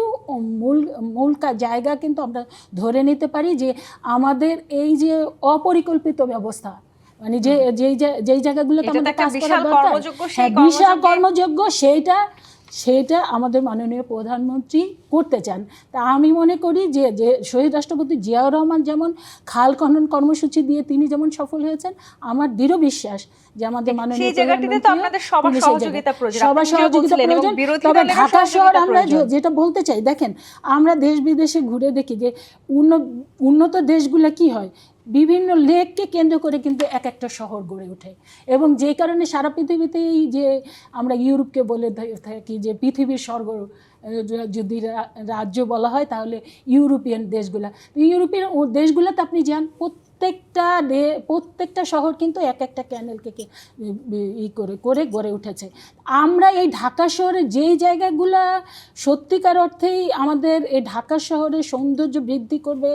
Speaker 4: মূল জায়গা কিন্তু আমরা ধরে নিতে পারি যে আমাদের এই যে অপরিকল্পিত ব্যবস্থা, মানে যেই জায়গাগুলোতে আমাদের কাজ করা দরকার, বিশাল কর্মযোগ্য, সেইটা আমাদের মাননীয় প্রধানমন্ত্রী করতে চান। তা আমি মনে করি যে শহীদ রাষ্ট্রপতি জিয়াউর রহমান যেমন খাল খনন কর্মসূচি দিয়ে তিনি যেমন সফল হয়েছেন, আমার দৃঢ় বিশ্বাস যে আমাদের মাননীয় প্রধানমন্ত্রী সবার সহযোগিতা প্রয়োজন। তবে ঢাকা শহর আমরা যেটা বলতে চাই, দেখেন আমরা দেশ বিদেশে ঘুরে দেখি যে উন্নত দেশগুলো কি হয়, বিভিন্ন লেককে কেন্দ্র করে কিন্তু এক একটা শহর গড়ে ওঠে। এবং যেই কারণে সারা পৃথিবীতেই যে আমরা ইউরোপকে বলে থাকি যে পৃথিবীর স্বর্গ যদি রাজ্য বলা হয় তাহলে ইউরোপিয়ান দেশগুলা। ইউরোপিয়ান দেশগুলোতে আপনি যান, প্রত্যেকটা শহর কিন্তু এক একটা ক্যানেলকে করে গড়ে উঠেছে। আমরা এই ঢাকা শহরে যেই জায়গাগুলো সত্যিকার অর্থেই আমাদের এই ঢাকা শহরের সৌন্দর্য বৃদ্ধি করবে,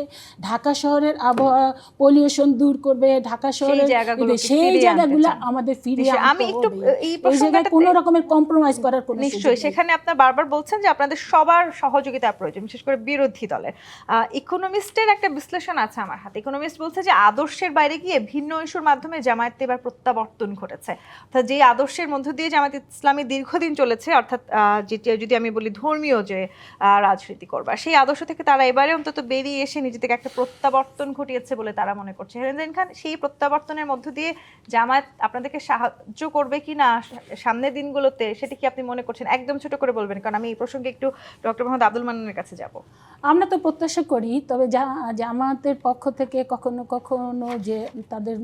Speaker 4: ঢাকা শহরের আবহাওয়া পলিউশন দূর করবে, ঢাকা শহরের সেই জায়গাগুলো আমাদের ফিরিয়ে আনতে হবে। এই জায়গায় কোনো রকমের কম্প্রোমাইজ করার কোনো
Speaker 1: নিশ্চয়ই। সেখানে আপনারা বারবার বলছেন যে আপনাদের সবার সহযোগিতা প্রয়োজন, বিশেষ করে বিরোধী দলের। ইকোনমিস্টের একটা বিশ্লেষণ আছে আমার হাতে। ইকোনমিস্ট বলছে যে আদর্শের বাইরে গিয়ে ভিন্ন ইস্যুর মাধ্যমে জামায়াত এবার প্রত্যাবর্তন ঘটেছে। অর্থাৎ যে আদর্শের মধ্য দিয়ে জামায়াত ইসলামী দীর্ঘদিন চলেছে, অর্থাৎ যেটি যদি আমি বলি ধর্মীয় যে রাজনীতি করবার, সেই আদর্শ থেকে তারা এবারে অন্তত বেরিয়ে এসে নিজেদেরকে একটা প্রত্যাবর্তন ঘটিয়েছে বলে তারা মনে করছে। হেলেন খান, সেই প্রত্যাবর্তনের মধ্য দিয়ে জামায়াত আপনাদেরকে সাহায্য করবে কি না সামনের দিনগুলোতে, সেটা কি আপনি মনে করছেন? একদম ছোট করে বলবেন, কারণ আমি এই প্রসঙ্গে একটু ডক্টর মোহাম্মদ আব্দুল মান্নানের কাছে যাব।
Speaker 4: আমরা তো প্রত্যাশা করি, তবে জামাতের পক্ষ থেকে কখনো কখনো যে তাদের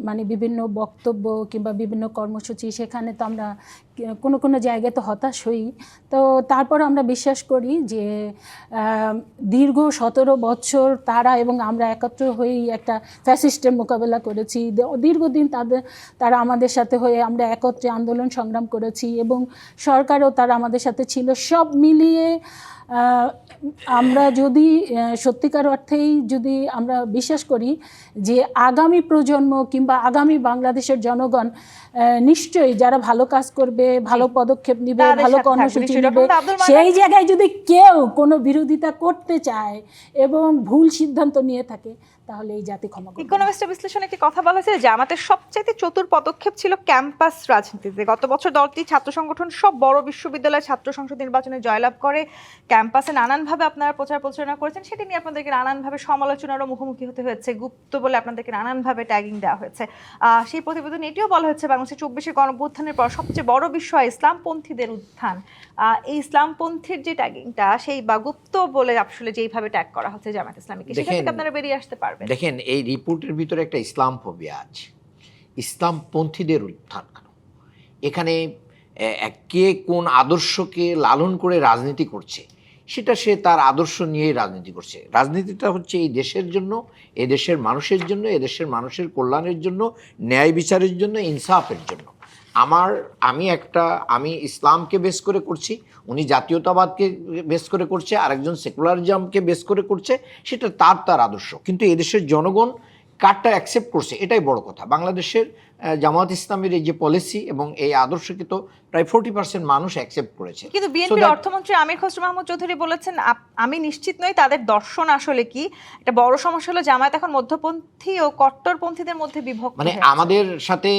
Speaker 4: মানে বিভিন্ন বক্তব্য কিংবা বিভিন্ন কর্মসূচি, সেখানে তো আমরা কোনো কোনো জায়গায় তো হতাশ হই। তো তারপর আমরা বিশ্বাস করি যে দীর্ঘ 17 বছর তারা এবং আমরা একত্র হয়েই একটা ফ্যাসিস্টের মোকাবেলা করেছি। দীর্ঘদিন তারা আমাদের সাথে হয়ে আমরা একত্রে আন্দোলন সংগ্রাম করেছি এবং সরকারও তারা আমাদের সাথে ছিল। সব মিলিয়ে আমরা যদি সত্যিকার অর্থেই যদি আমরা বিশ্বাস করি যে আগামী প্রজন্ম কিংবা আগামী বাংলাদেশের জনগণ নিশ্চয়ই যারা ভালো কাজ করবে, ভালো পদক্ষেপ নেবে, ভালো কর্মসূচি নেবে, সেই জায়গায় যদি কেউ কোনো বিরোধিতা করতে চায় এবং ভুল সিদ্ধান্ত নিয়ে থাকে, তাহলে এই জাতি ক্ষমা করবে।
Speaker 1: ইকোনমিস্টের বিশ্লেষণে একটি কথা বলা হয়েছে যে আমাদের সবচেয়ে চতুর পদক্ষেপ ছিল ক্যাম্পাস রাজনীতিতে। গত বছর দলটি ছাত্র সংগঠন সব বড় বিশ্ববিদ্যালয়ের ছাত্র সংসদ নির্বাচনে জয়লাভ করে। ক্যাম্পাসে নানানভাবে আপনারা প্রচার প্রচারণা করেছেন, সেটি নিয়ে আপনাদেরকে নানানভাবে সমালোচনারও মুখোমুখি হতে হয়েছে। গুপ্ত বলে আপনাদেরকে নানানভাবে ট্যাগিং দেওয়া হয়েছে। সেই প্রতিবেদনে এটিও বলা হয়েছে বাংলাদেশের 24 গণঅভ্যুত্থানের পর সবচেয়ে বড় বিষয় ইসলামপন্থীদের উত্থান। এই ইসলামপন্থীর যে ট্যাগিংটা, সেই বা গুপ্ত বলে আসলে যেইভাবে ট্যাগ করা হচ্ছে জামায়াত ইসলামীকে, সেখান থেকে আপনারা বেরিয়ে আসতে পারবেন?
Speaker 3: দেখেন, এই রিপোর্টের ভিতরে একটা ইসলাম ফোবিয়া আছে। ইসলামপন্থীদের উত্থান কেন? এখানে কে কোন আদর্শকে লালন করে রাজনীতি করছে, সেটা সে তার আদর্শ নিয়েই রাজনীতি করছে। রাজনীতিটা হচ্ছে এই দেশের জন্য, এ দেশের মানুষের জন্য, এ দেশের মানুষের কল্যাণের জন্য, ন্যায় বিচারের জন্য, ইনসাফের জন্য। আমি ইসলামকে বেস করে করছি, উনি জাতীয়তাবাদকে বেস করে করছে, আরেকজন সেকুলারিজমকে বেস করে করছে, সেটা তার আদর্শ। কিন্তু এদেশের জনগণ কারটা অ্যাকসেপ্ট করছে, এটাই বড় কথা। বাংলাদেশের জামায়াত ইসলামের এই যে পলিসি এবং এই আদর্শকে তো প্রায় 40% মানুষ অ্যাকসেপ্ট করেছে।
Speaker 1: কিন্তু বিএনপির অর্থমন্ত্রী আমির খসরু মাহমুদ চৌধুরী বলেছেন, আমি নিশ্চিত নই তাদের দর্শন আসলে কি। একটা বড় সমস্যা হলো জামায়াত এখন মধ্যপন্থী ও কট্টরপন্থীদের মধ্যে বিভক্ত।
Speaker 3: মানে আমাদের সাথে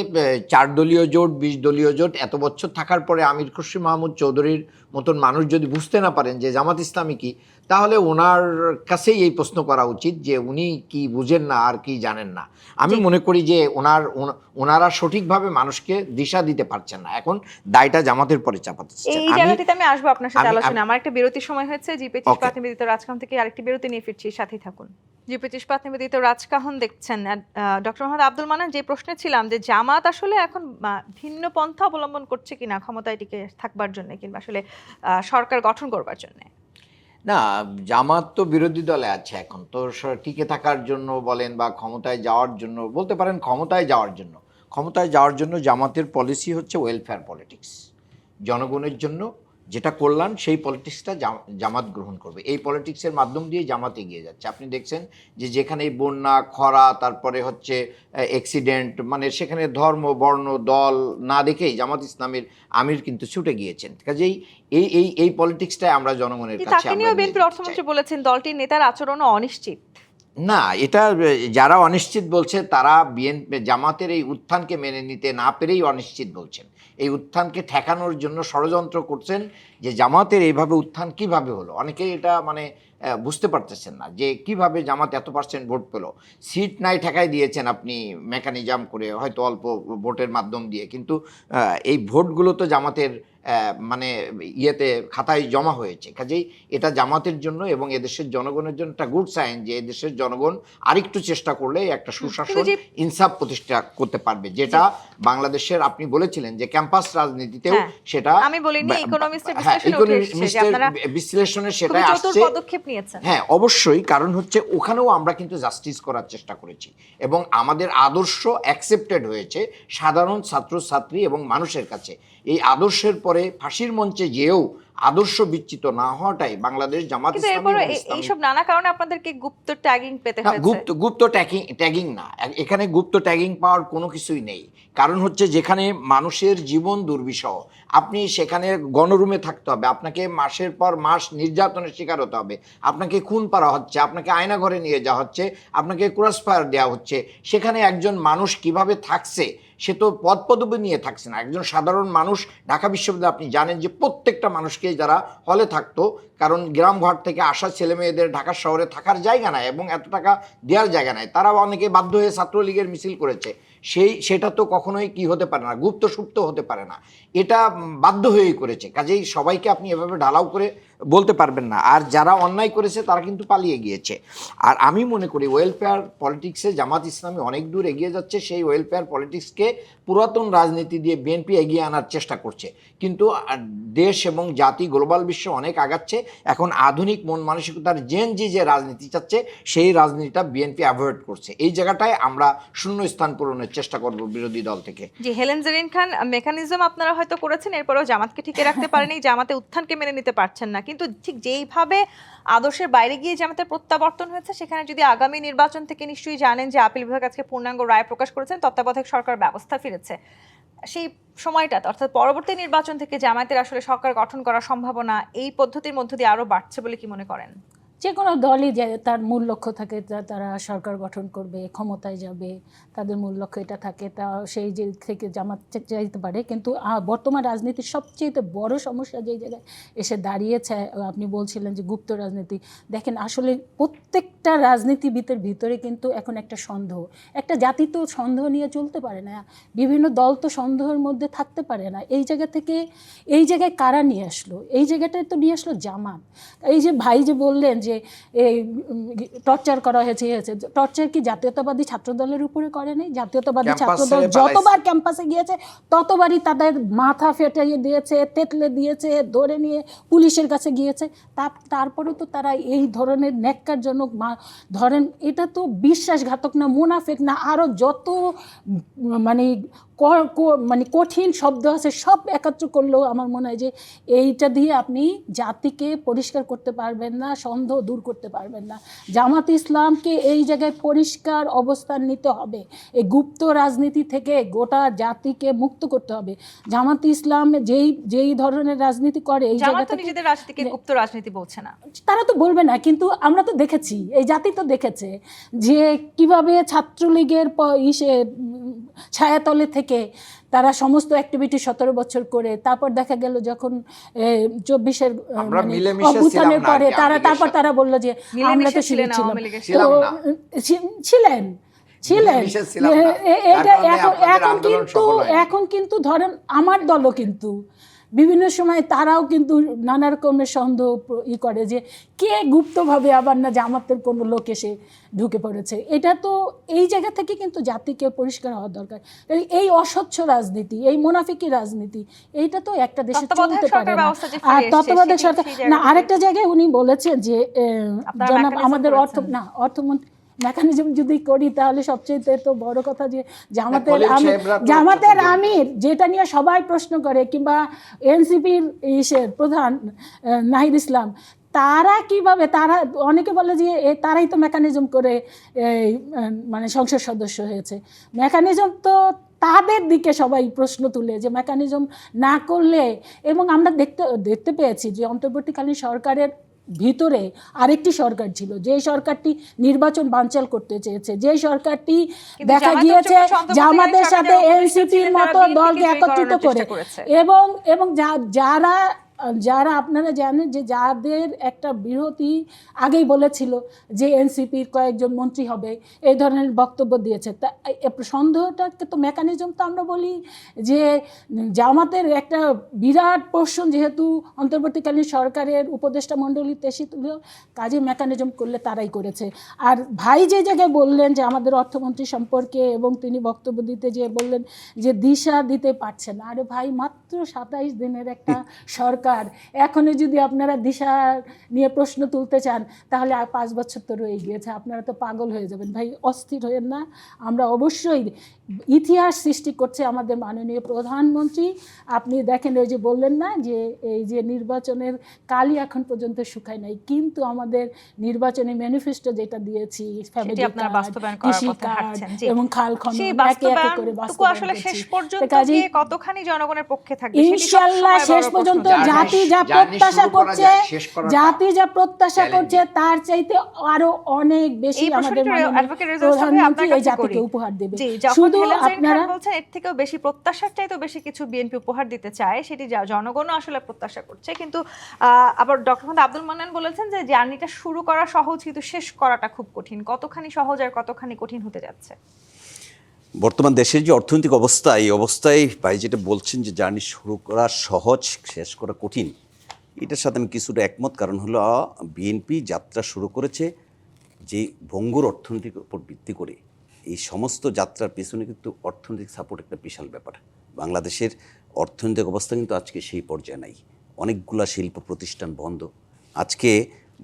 Speaker 3: 4 দলীয় জোট, 20 দলীয় জোট এত বছর থাকার পরে আমির খসরু মাহমুদ চৌধুরীর মতন মানুষ যদি বুঝতে না পারেন যে জামাত ইসলামী কি, তাহলে ওনার কাছেই এই প্রশ্ন করা উচিত যে উনি কি বুঝেন না আর কি জানেন না। আমি মনে করি যে ওনারা সঠিকভাবে মানুষকে দিশা দিতে পারছেন না। এখন দায়টা জামাতের পরে চাপাতে।
Speaker 1: এই জায়গাটিতে আমি আসবো আপনার সাথে আলোচনা। আমার একটা বিরতির সময় হয়েছে। জি25 ইস্পাত নিবেদিত রাজকাহন থেকে আরেকটি বিরতি নিয়ে ফিরছি, সাথেই থাকুন। জি25 ইস্পাত নিবেদিত রাজকাহন দেখছেন। ডক্টর মোহাম্মদ আব্দুল মান্নান, যে প্রশ্নে ছিলাম যে জামাত আসলে এখন ভিন্ন পন্থা অবলম্বন করছে কিনা ক্ষমতায় টিকে থাকবার জন্য কিংবা আসলে সরকার গঠন করবার জন্য।
Speaker 3: না, জামাত তো বিরোধী দলে আছে এখন, তো টিকে থাকার জন্য বলেন বা ক্ষমতায় যাওয়ার জন্য বলতে পারেন। ক্ষমতায় যাওয়ার জন্য জামাতের পলিসি হচ্ছে ওয়েলফেয়ার পলিটিক্স। জনগণের জন্য যেটা কল্যাণ, সেই পলিটিক্সটা জামাত গ্রহণ করবে। এই পলিটিক্সের মাধ্যম দিয়ে জামাত এগিয়ে যাচ্ছে। আপনি দেখছেন যে যেখানে বন্যা, খরা, তারপরে হচ্ছে অ্যাক্সিডেন্ট, মানে সেখানে ধর্ম, বর্ণ, দল না দেখেই জামাত ইসলামের আমির কিন্তু ছুটে গিয়েছেন। কাজেই এই পলিটিক্সটাই আমরা জনগণের কাছে।
Speaker 1: বিএনপির অর্থমন্ত্রী বলেছেন দলটির নেতার আচরণও অনিশ্চিত।
Speaker 3: না, এটা যারা অনিশ্চিত বলছে তারা জামাতের এই উত্থানকে মেনে নিতে না পেরেই অনিশ্চিত বলছেন। এই উত্থানকে ঠেকানোর জন্য ষড়যন্ত্র করছেন যে জামাতের এইভাবে উত্থান কিভাবে হলো। অনেকেই এটা মানে বুঝতে পারতেছেন না যে কিভাবে জামাত এত % ভোট পেল। সিট নাই ঠেকাই দিয়েছেন আপনি মেকানিজম করে, হয়তো অল্প ভোটের মাধ্যম দিয়ে, কিন্তু এই ভোটগুলো তো জামাতের মানে খাতায় জমা হয়েছে। কাজেই এটা জামাতের জন্য এবং এদেশের জনগণের জন্য একটা গুড সাইন যে এদেশের জনগণ আরেকটু চেষ্টা করলে একটা সুশাসন, ইনসাফ প্রতিষ্ঠা করতে পারবে, যেটা বাংলাদেশের আপনি বলেছিলেন যে ক্যাম্পাস রাজনীতিতেও সেটা
Speaker 1: আমি বলিনি, ইকোনমিস্টের
Speaker 3: বিশ্লেষণে সেটা আসছে। হ্যাঁ, অবশ্যই, কারণ হচ্ছে ওখানেও আমরা কিন্তু জাস্টিস করার চেষ্টা করেছি এবং আমাদের আদর্শ অ্যাকসেপ্টেড হয়েছে সাধারণ ছাত্রছাত্রী এবং মানুষের কাছে। এই আদর্শের পরে ফাঁসির মঞ্চে যেও আদর্শ বিচ্যুত না হওয়াটাই বাংলাদেশ জামাত
Speaker 1: কিন্তু
Speaker 3: ইসলামী
Speaker 1: এরপরে
Speaker 3: এবং ইসলামী
Speaker 1: এইসব নানা কারণে আপনাদেরকে গুপ্ত ট্যাগিং পেতে
Speaker 3: না,
Speaker 1: হয়েছে।
Speaker 3: গুপ্ত ট্যাগিং না, এখানে গুপ্ত ট্যাগিং পাওয়ার কোনো কিছুই নেই। কারণ হচ্ছে যেখানে মানুষের জীবন দুর্বিষহ, আপনি সেখানে গণরুমে থাকতে হবে, আপনাকে মাসের পর মাস নির্যাতনের শিকার হতে হবে, আপনাকে খুন করা হচ্ছে, আপনাকে আয়না ঘরে নিয়ে যাওয়া হচ্ছে, আপনাকে ক্রস ফায়ার দেওয়া হচ্ছে। সেখানে একজন মানুষ কিভাবে থাকছে, সে তো পদপদবি নিয়ে থাকছে না, একজন সাধারণ মানুষ। ঢাকা বিশ্ববিদ্যালয়ে আপনি জানেন যে প্রত্যেকটা মানুষকে যারা হলে থাকতো, কারণ গ্রামঘাট থেকে আসা ছেলে মেয়েদের ঢাকা শহরে থাকার জায়গা নাই এবং এত টাকা দেওয়ার জায়গা নাই, তারা অনেকে বাধ্য হয়ে ছাত্রলীগের মিছিল করেছে। সেটা তো কখনোই কি হতে পারে না, গুপ্ত সুপ্ত হতে পারে না, এটা বাধ্য হয়েই করেছে। কাজেই সবাইকে আপনি এভাবে ঢালাও করে বলতে পারবেন না। আর যারা অন্যায় করেছে তারা কিন্তু পালিয়ে গিয়েছে। আর আমি মনে করি ওয়েলফেয়ার পলিটিক্সে জামাত ইসলামী অনেক দূর এগিয়ে যাচ্ছে। সেই ওয়েলফেয়ার পলিটিক্সকে পুরাতন রাজনীতি দিয়ে বিএনপি এগিয়ে আনার চেষ্টা করছে, কিন্তু দেশ এবং জাতি গ্লোবাল বিশ্ব অনেক আগাচ্ছে। এখন আধুনিক মন মানসিকতার জেনজি যে রাজনীতি চাচ্ছে, সেই রাজনীতিটা বিএনপি অ্যাভয়েড করছে। এই জায়গাটায় আমরা শূন্য স্থান পূরণের চেষ্টা করব বিরোধী দল থেকে।
Speaker 1: জি, হেলেন জেরিন খান, মেকানিজম আপনারা হয়তো করেছেন, এরপরেও জামাতকে টিকে রাখতে পারেনি, জামাতে উত্থানকে মেনে নিতে পারছেন না। কিন্তু ঠিক যেইভাবে আদর্শের বাইরে গিয়ে জামাতের প্রত্যাবর্তন হয়েছে, সেখানে যদি আগামী নির্বাচন থেকে নিশ্চয়ই জানেন যে আপিল বিভাগ আজকে পূর্ণাঙ্গ রায় প্রকাশ করেছেন, তত্ত্বাবধায়ক সরকার ব্যবস্থা ফিরেছে, সেই সময়টাতে অর্থাৎ পরবর্তী নির্বাচন থেকে জামায়াতের আসলে সরকার গঠন করার সম্ভাবনা এই পদ্ধতির মধ্য দিয়ে আরো বাড়ছে বলে কি মনে করেন?
Speaker 4: যে কোনো দলই যে তার মূল লক্ষ্য থাকে তারা সরকার গঠন করবে, ক্ষমতায় যাবে, তাদের মূল লক্ষ্য এটা থাকে, তা সেই যে থেকে জামাত চাইতে পারে। কিন্তু বর্তমান রাজনীতির সবচেয়ে বড় সমস্যা যেই জায়গায় এসে দাঁড়িয়েছে, আপনি বলছিলেন যে গুপ্ত রাজনীতি, দেখেন আসলে প্রত্যেকটা রাজনীতিবিদের ভিতরে কিন্তু এখন একটা সন্দেহ, একটা জাতি তো সন্দেহ নিয়ে চলতে পারে না, বিভিন্ন দল তো সন্দেহের মধ্যে থাকতে পারে না। এই জায়গা থেকে এই জায়গায় কারা নিয়ে আসলো? এই জায়গাটায় তো নিয়ে আসলো জামাত। এই যে ভাই যে বললেন যে এই টর্চার করা হয়েছে, টর্চার কি জাতীয়তাবাদী ছাত্রদলের উপরে করে নাই? জাতীয়তাবাদী ছাত্রদল যতবার ক্যাম্পাসে গিয়েছে ততবারই তাদের মাথা ফেটিয়ে দিয়েছে, তেতলে দিয়েছে, ধরে নিয়ে পুলিশের কাছে গিয়েছে। তারপরেও তো তারা এই ধরনের ন্যাক্কারজনক ধরেন, এটা তো বিশ্বাসঘাতক না, মুনাফেক না, আরও যত মানে কঠিন শব্দ আছে সব একত্র করলেও আমার মনে হয় যে এইটা দিয়ে আপনি জাতিকে পরিষ্কার করতে পারবেন না, সন্দেহ দূর করতে পারবেন না। জামাত ইসলামকে এই জায়গায় পরিষ্কার অবস্থান নিতে হবে, এই গুপ্ত রাজনীতি থেকে গোটা জাতিকে মুক্ত করতে হবে। জামাত ইসলাম যেই ধরনের রাজনীতি করে, এই জায়গাটা
Speaker 1: নিজেদের রাজনীতিকে গুপ্ত রাজনীতি বলছে না,
Speaker 4: তারা তো বলবে না, কিন্তু আমরা তো দেখেছি, এই জাতি তো দেখেছে যে কিভাবে ছাত্রলীগের ছায়াতলে থেকে তারা সমস্ত অ্যাক্টিভিটি 17 বছর করে, তারপর দেখা গেল যখন 24-এর অভ্যুত্থানের পরে তারপর তারা বললো যে আমরা তো ছিলেন। এখন কিন্তু ধরেন আমার দলও কিন্তু বিভিন্ন সময় তারাও কিন্তু নানা রকমের সন্দেহ করে যে কে গুপ্তভাবে আবার না জামাতের কোনো লোক এসে ঢুকে পড়েছে। এটা তো এই জায়গা থেকে কিন্তু জাতিকে পরিষ্কার হওয়া দরকার। এই অস্বচ্ছ রাজনীতি, এই মুনাফিকি রাজনীতি, এইটা তো একটা দেশে চলতে পারে না। আর তত্ত্বাবধায়ক সরকার না, আরেকটা জায়গায় উনি বলেছেন যে জনাব আমাদের অর্থমন্ত্রী মেকানিজম যদি করি তাহলে সবচেয়ে তো বড় কথা যে জামাতের আমির, যেটা নিয়ে সবাই প্রশ্ন করে, কিংবা এনসিপির প্রধান নাহিদ ইসলাম, তারা কিভাবে, তারা অনেকে বলে যে তারাই তো মেকানিজম করে মানে সংসদ সদস্য হয়েছে। মেকানিজম তো তাদের দিকে সবাই প্রশ্ন তুলে যে মেকানিজম না করলে, এবং আমরা দেখতে পেয়েছি যে অন্তর্বর্তীকালীন সরকারের ভিতরে আরেকটি সরকার ছিল, যে সরকারটি নির্বাচন বানচাল করতে চেয়েছে, যে সরকারটি দেখা গিয়েছে জামাতের সাথে এনসিপির মতো দলকে একত্রিত করে, এবং যারা আপনারা জানেন যে যাদের একটা বিরোধী আগেই বলেছিল যে এনসিপির কয়েকজন মন্ত্রী হবে, এই ধরনের বক্তব্য দিয়েছে। তা সন্দেহটাকে তো মেকানিজম তো আমরা বলি যে জামাতের একটা বিরাট পোর্শন যেহেতু অন্তর্বর্তীকালীন সরকারের উপদেষ্টা মণ্ডলীতে এসেছিল, কাজে মেকানিজম করলে তারাই করেছে। আর ভাই যে জায়গায় বললেন যে আমাদের অর্থমন্ত্রী সম্পর্কে, এবং তিনি বক্তব্য দিতে যেয়ে বললেন যে দিশা দিতে পারছেন, আরে ভাই মাত্র 27 দিনের একটা সরকার, পরিবার এখনো যদি আপনারা দিশা নিয়ে প্রশ্ন তুলতে চান তাহলে আর 5 বছর তো রয়ে গিয়েছে, আপনারা তো পাগল হয়ে যাবেন। ভাই অস্থির হয়েন না, আমরা অবশ্যই ইতিহাস সৃষ্টি করছে আমাদের মাননীয় প্রধানমন্ত্রী। আপনি দেখেন ওই যে বললেন না যে এই যে নির্বাচনের কালই এখন পর্যন্ত শুকায় নাই, কিন্তু আমাদের নির্বাচনী ম্যানিফেস্টো যেটা দিয়েছি ফ্যামিলি
Speaker 1: আপনারা
Speaker 4: কার্ড,
Speaker 1: বাস্তবায়ন করার
Speaker 4: কৃষি
Speaker 1: পথে
Speaker 4: কার্ড
Speaker 1: হাঁটছেন, জি।
Speaker 4: এবং খাল খনন
Speaker 1: সেই
Speaker 4: একে একে করে
Speaker 1: বাস্তবায়নটুকু
Speaker 4: বাস্তবায়ন
Speaker 1: আসলে শেষ
Speaker 4: করছি।
Speaker 1: পর্যন্ত
Speaker 4: কাজেই
Speaker 1: গিয়ে কতখানি জনগণের পক্ষে থাকবে সেটি
Speaker 4: ইনশাআল্লাহ
Speaker 1: সবসময়
Speaker 4: শেষ
Speaker 1: বড়
Speaker 4: পর্যন্ত
Speaker 1: প্রশ্ন।
Speaker 4: জাতি যা
Speaker 3: জানি
Speaker 4: প্রত্যাশা
Speaker 3: শুরু করা
Speaker 4: করছে,
Speaker 3: যায়, শেষ করাটা
Speaker 4: জাতি যা প্রত্যাশা
Speaker 3: challenging।
Speaker 4: করছে তার চাইতে আরো অনেক বেশি
Speaker 1: এই
Speaker 4: আমাদের
Speaker 1: প্রশ্নটি
Speaker 4: মাননীয়
Speaker 1: অ্যাডভোকেট রেজাউল সাহেব
Speaker 4: প্রধানমন্ত্রী
Speaker 1: আপনার
Speaker 4: এই
Speaker 1: কাছে
Speaker 4: জাতিকে
Speaker 1: করি।
Speaker 4: উপহার দেবে।
Speaker 1: জি, যখন
Speaker 4: শুধু
Speaker 1: হেলেন জাইন
Speaker 4: আপনারা
Speaker 1: খান বলছেন এর থেকেও বেশি প্রত্যাশার চাইতেও বেশি কিছু বিএনপি উপহার দিতে চায়, সেটি জনগণও আসলে প্রত্যাশা করছে। কিন্তু আবার ডক্টর মোহাম্মদ আব্দুল মান্নান বলেছেন যে জার্নিটা শুরু করা সহজ কিন্তু শেষ করাটা খুব কঠিন। কতখানি সহজ আর কতখানি কঠিন হতে যাচ্ছে?
Speaker 2: বর্তমান দেশের যে অর্থনৈতিক অবস্থা, এই অবস্থায় ভাই যেটা বলছেন যে জার্নি শুরু করা সহজ, শেষ করা কঠিন, এটার সাথে আমি কিছুটা একমত। কারণ হলো বিএনপি যাত্রা শুরু করেছে যে ভঙ্গুর অর্থনীতির উপর ভিত্তি করে। এই সমস্ত যাত্রার পিছনে কিন্তু অর্থনৈতিক সাপোর্ট একটা বিশাল ব্যাপার। বাংলাদেশের অর্থনৈতিক অবস্থা কিন্তু আজকে সেই পর্যায়ে নাই। অনেকগুলা শিল্প প্রতিষ্ঠান বন্ধ। আজকে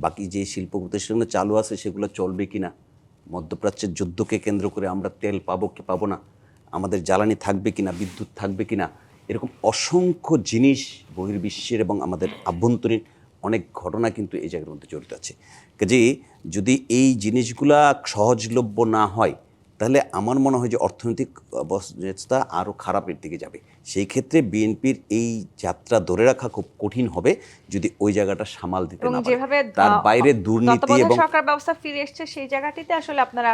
Speaker 2: বাকি যে শিল্প প্রতিষ্ঠানগুলো চালু আছে সেগুলো চলবে কি না, মধ্যপ্রাচ্যের যুদ্ধকে কেন্দ্র করে আমরা তেল পাবো কি পাবো না, আমাদের জ্বালানি থাকবে কি না, বিদ্যুৎ থাকবে কি না, এরকম অসংখ্য জিনিস বহির্বিশ্বের এবং আমাদের আভ্যন্তরীণ অনেক ঘটনা কিন্তু এই জায়গার মধ্যে জড়িত আছে। কাজেই যদি এই জিনিসগুলা সহজলভ্য না হয় তাহলে আমার মনে হয় যে অর্থনৈতিক অবস্থা আরও খারাপের দিকে যাবে। সেই ক্ষেত্রে বিএনপির এই যাত্রা ধরে রাখা খুব কঠিন হবে যদি ওই জায়গাটা সামাল দিতে
Speaker 1: এবং
Speaker 2: না
Speaker 1: যেভাবে
Speaker 2: পারে। তার বাইরে দুর্নীতি
Speaker 1: তত্ত্বাবধায়ক
Speaker 2: এবং
Speaker 1: সরকার ব্যবস্থা ফিরে এসেছে সেই জায়গাটিতে আসলে আপনারা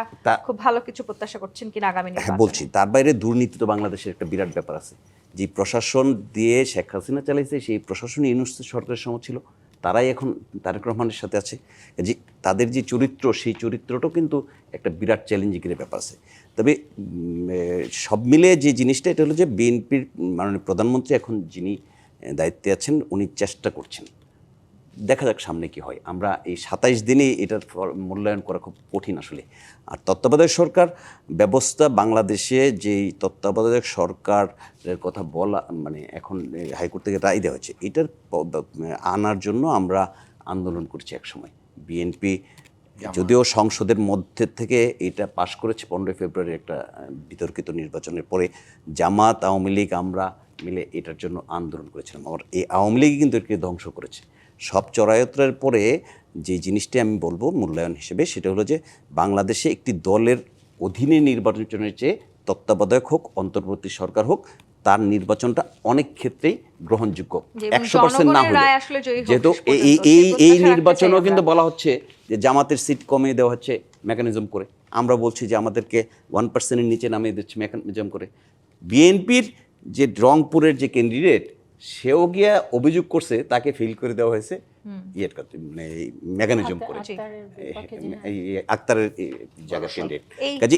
Speaker 1: খুব ভালো কিছু প্রত্যাশা করছেন কিনা আগামী
Speaker 2: হ্যাঁ
Speaker 1: নির্বাচনে?
Speaker 2: বলছি, তার বাইরে দুর্নীতি তো বাংলাদেশের একটা বিরাট ব্যাপার আছে। যে প্রশাসন দিয়ে শেখ হাসিনা চালাইছে সেই প্রশাসনই ইউনূস সরকারের সময় ছিল, তারাই এখন তারেক রহমানের সাথে আছে। যে তাদের যে চরিত্র, সেই চরিত্রটাও কিন্তু একটা বিরাট চ্যালেঞ্জিংয়ের ব্যাপার আছে। তবে সব মিলে যে জিনিসটা এটা হলো যে বিএনপির মাননীয় প্রধানমন্ত্রী এখন যিনি দায়িত্বে আছেন উনি চেষ্টা করছেন, দেখা যাক সামনে কি হয়। আমরা এই 27 দিনে এটার মূল্যায়ন করা খুব কঠিন আসলে। আর তত্ত্বাবধায়ক সরকার ব্যবস্থা বাংলাদেশে যেই তত্ত্বাবধায়ক সরকারের কথা বলা, মানে এখন হাইকোর্ট থেকে রায় দেওয়া হয়েছে, এটার আনার জন্য আমরা আন্দোলন করছি একসময়। বিএনপি যদিও সংসদের মধ্যে থেকে এটা পাশ করেছে 15 ফেব্রুয়ারি একটা বিতর্কিত নির্বাচনের পরে, জামাত, আওয়ামী লীগ আমরা মিলে এটার জন্য আন্দোলন করেছিলাম। আর এই আওয়ামী লীগই কিন্তু এটাকে ধ্বংস করেছে। সব চড়ায়ত্রের পরে যে জিনিসটি আমি বলবো মূল্যায়ন হিসেবে, সেটা হলো যে বাংলাদেশে একটি দলের অধীনে নির্বাচনের চেয়ে তত্ত্বাবধায়ক হোক, অন্তর্বর্তী সরকার হোক, তার নির্বাচনটা অনেক ক্ষেত্রেই গ্রহণযোগ্য। 100% না হলে, যেহেতু এই নির্বাচনও কিন্তু বলা হচ্ছে যে জামাতের সিট কমিয়ে দেওয়া হচ্ছে মেকানিজম করে। আমরা বলছি যে আমাদেরকে 1%-এর নিচে নামিয়ে দিচ্ছে মেকানিজম করে। বিএনপির যে রংপুরের যে ক্যান্ডিডেট, সেও গিয়া অভিযোগ করছে তাকে ফেল করে দেওয়া হয়েছে ইয়ের মানে মেকানিজম করে, এই আক্তারের জায়গা ক্যান্ডিডেট। কাজে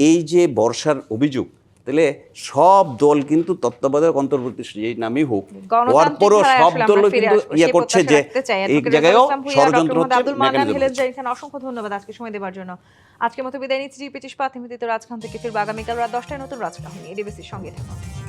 Speaker 2: এই যে বর্ষার অভিযোগ, তাহলে সব দল কিন্তু তত্ত্বাবধায়ক অন্তর্বর্তী যে নামই হোক, হওয়ার পরও সব দল কিন্তু ইয়ে করছে যে এই জায়গায়ও ষড়যন্ত্র হচ্ছে।
Speaker 1: আব্দুল মান্নান, হেলেন জাইন খান, অসংখ্য ধন্যবাদ আজকে সময় দেওয়ার জন্য। আজকের মতো বিদায় নিচ্ছি। জিপিটি রাজখান থেকে ফিরবো আগামীকাল রাত 10টায় নতুন রাজকাহিনী। এডিবিসির সঙ্গে থাকুন।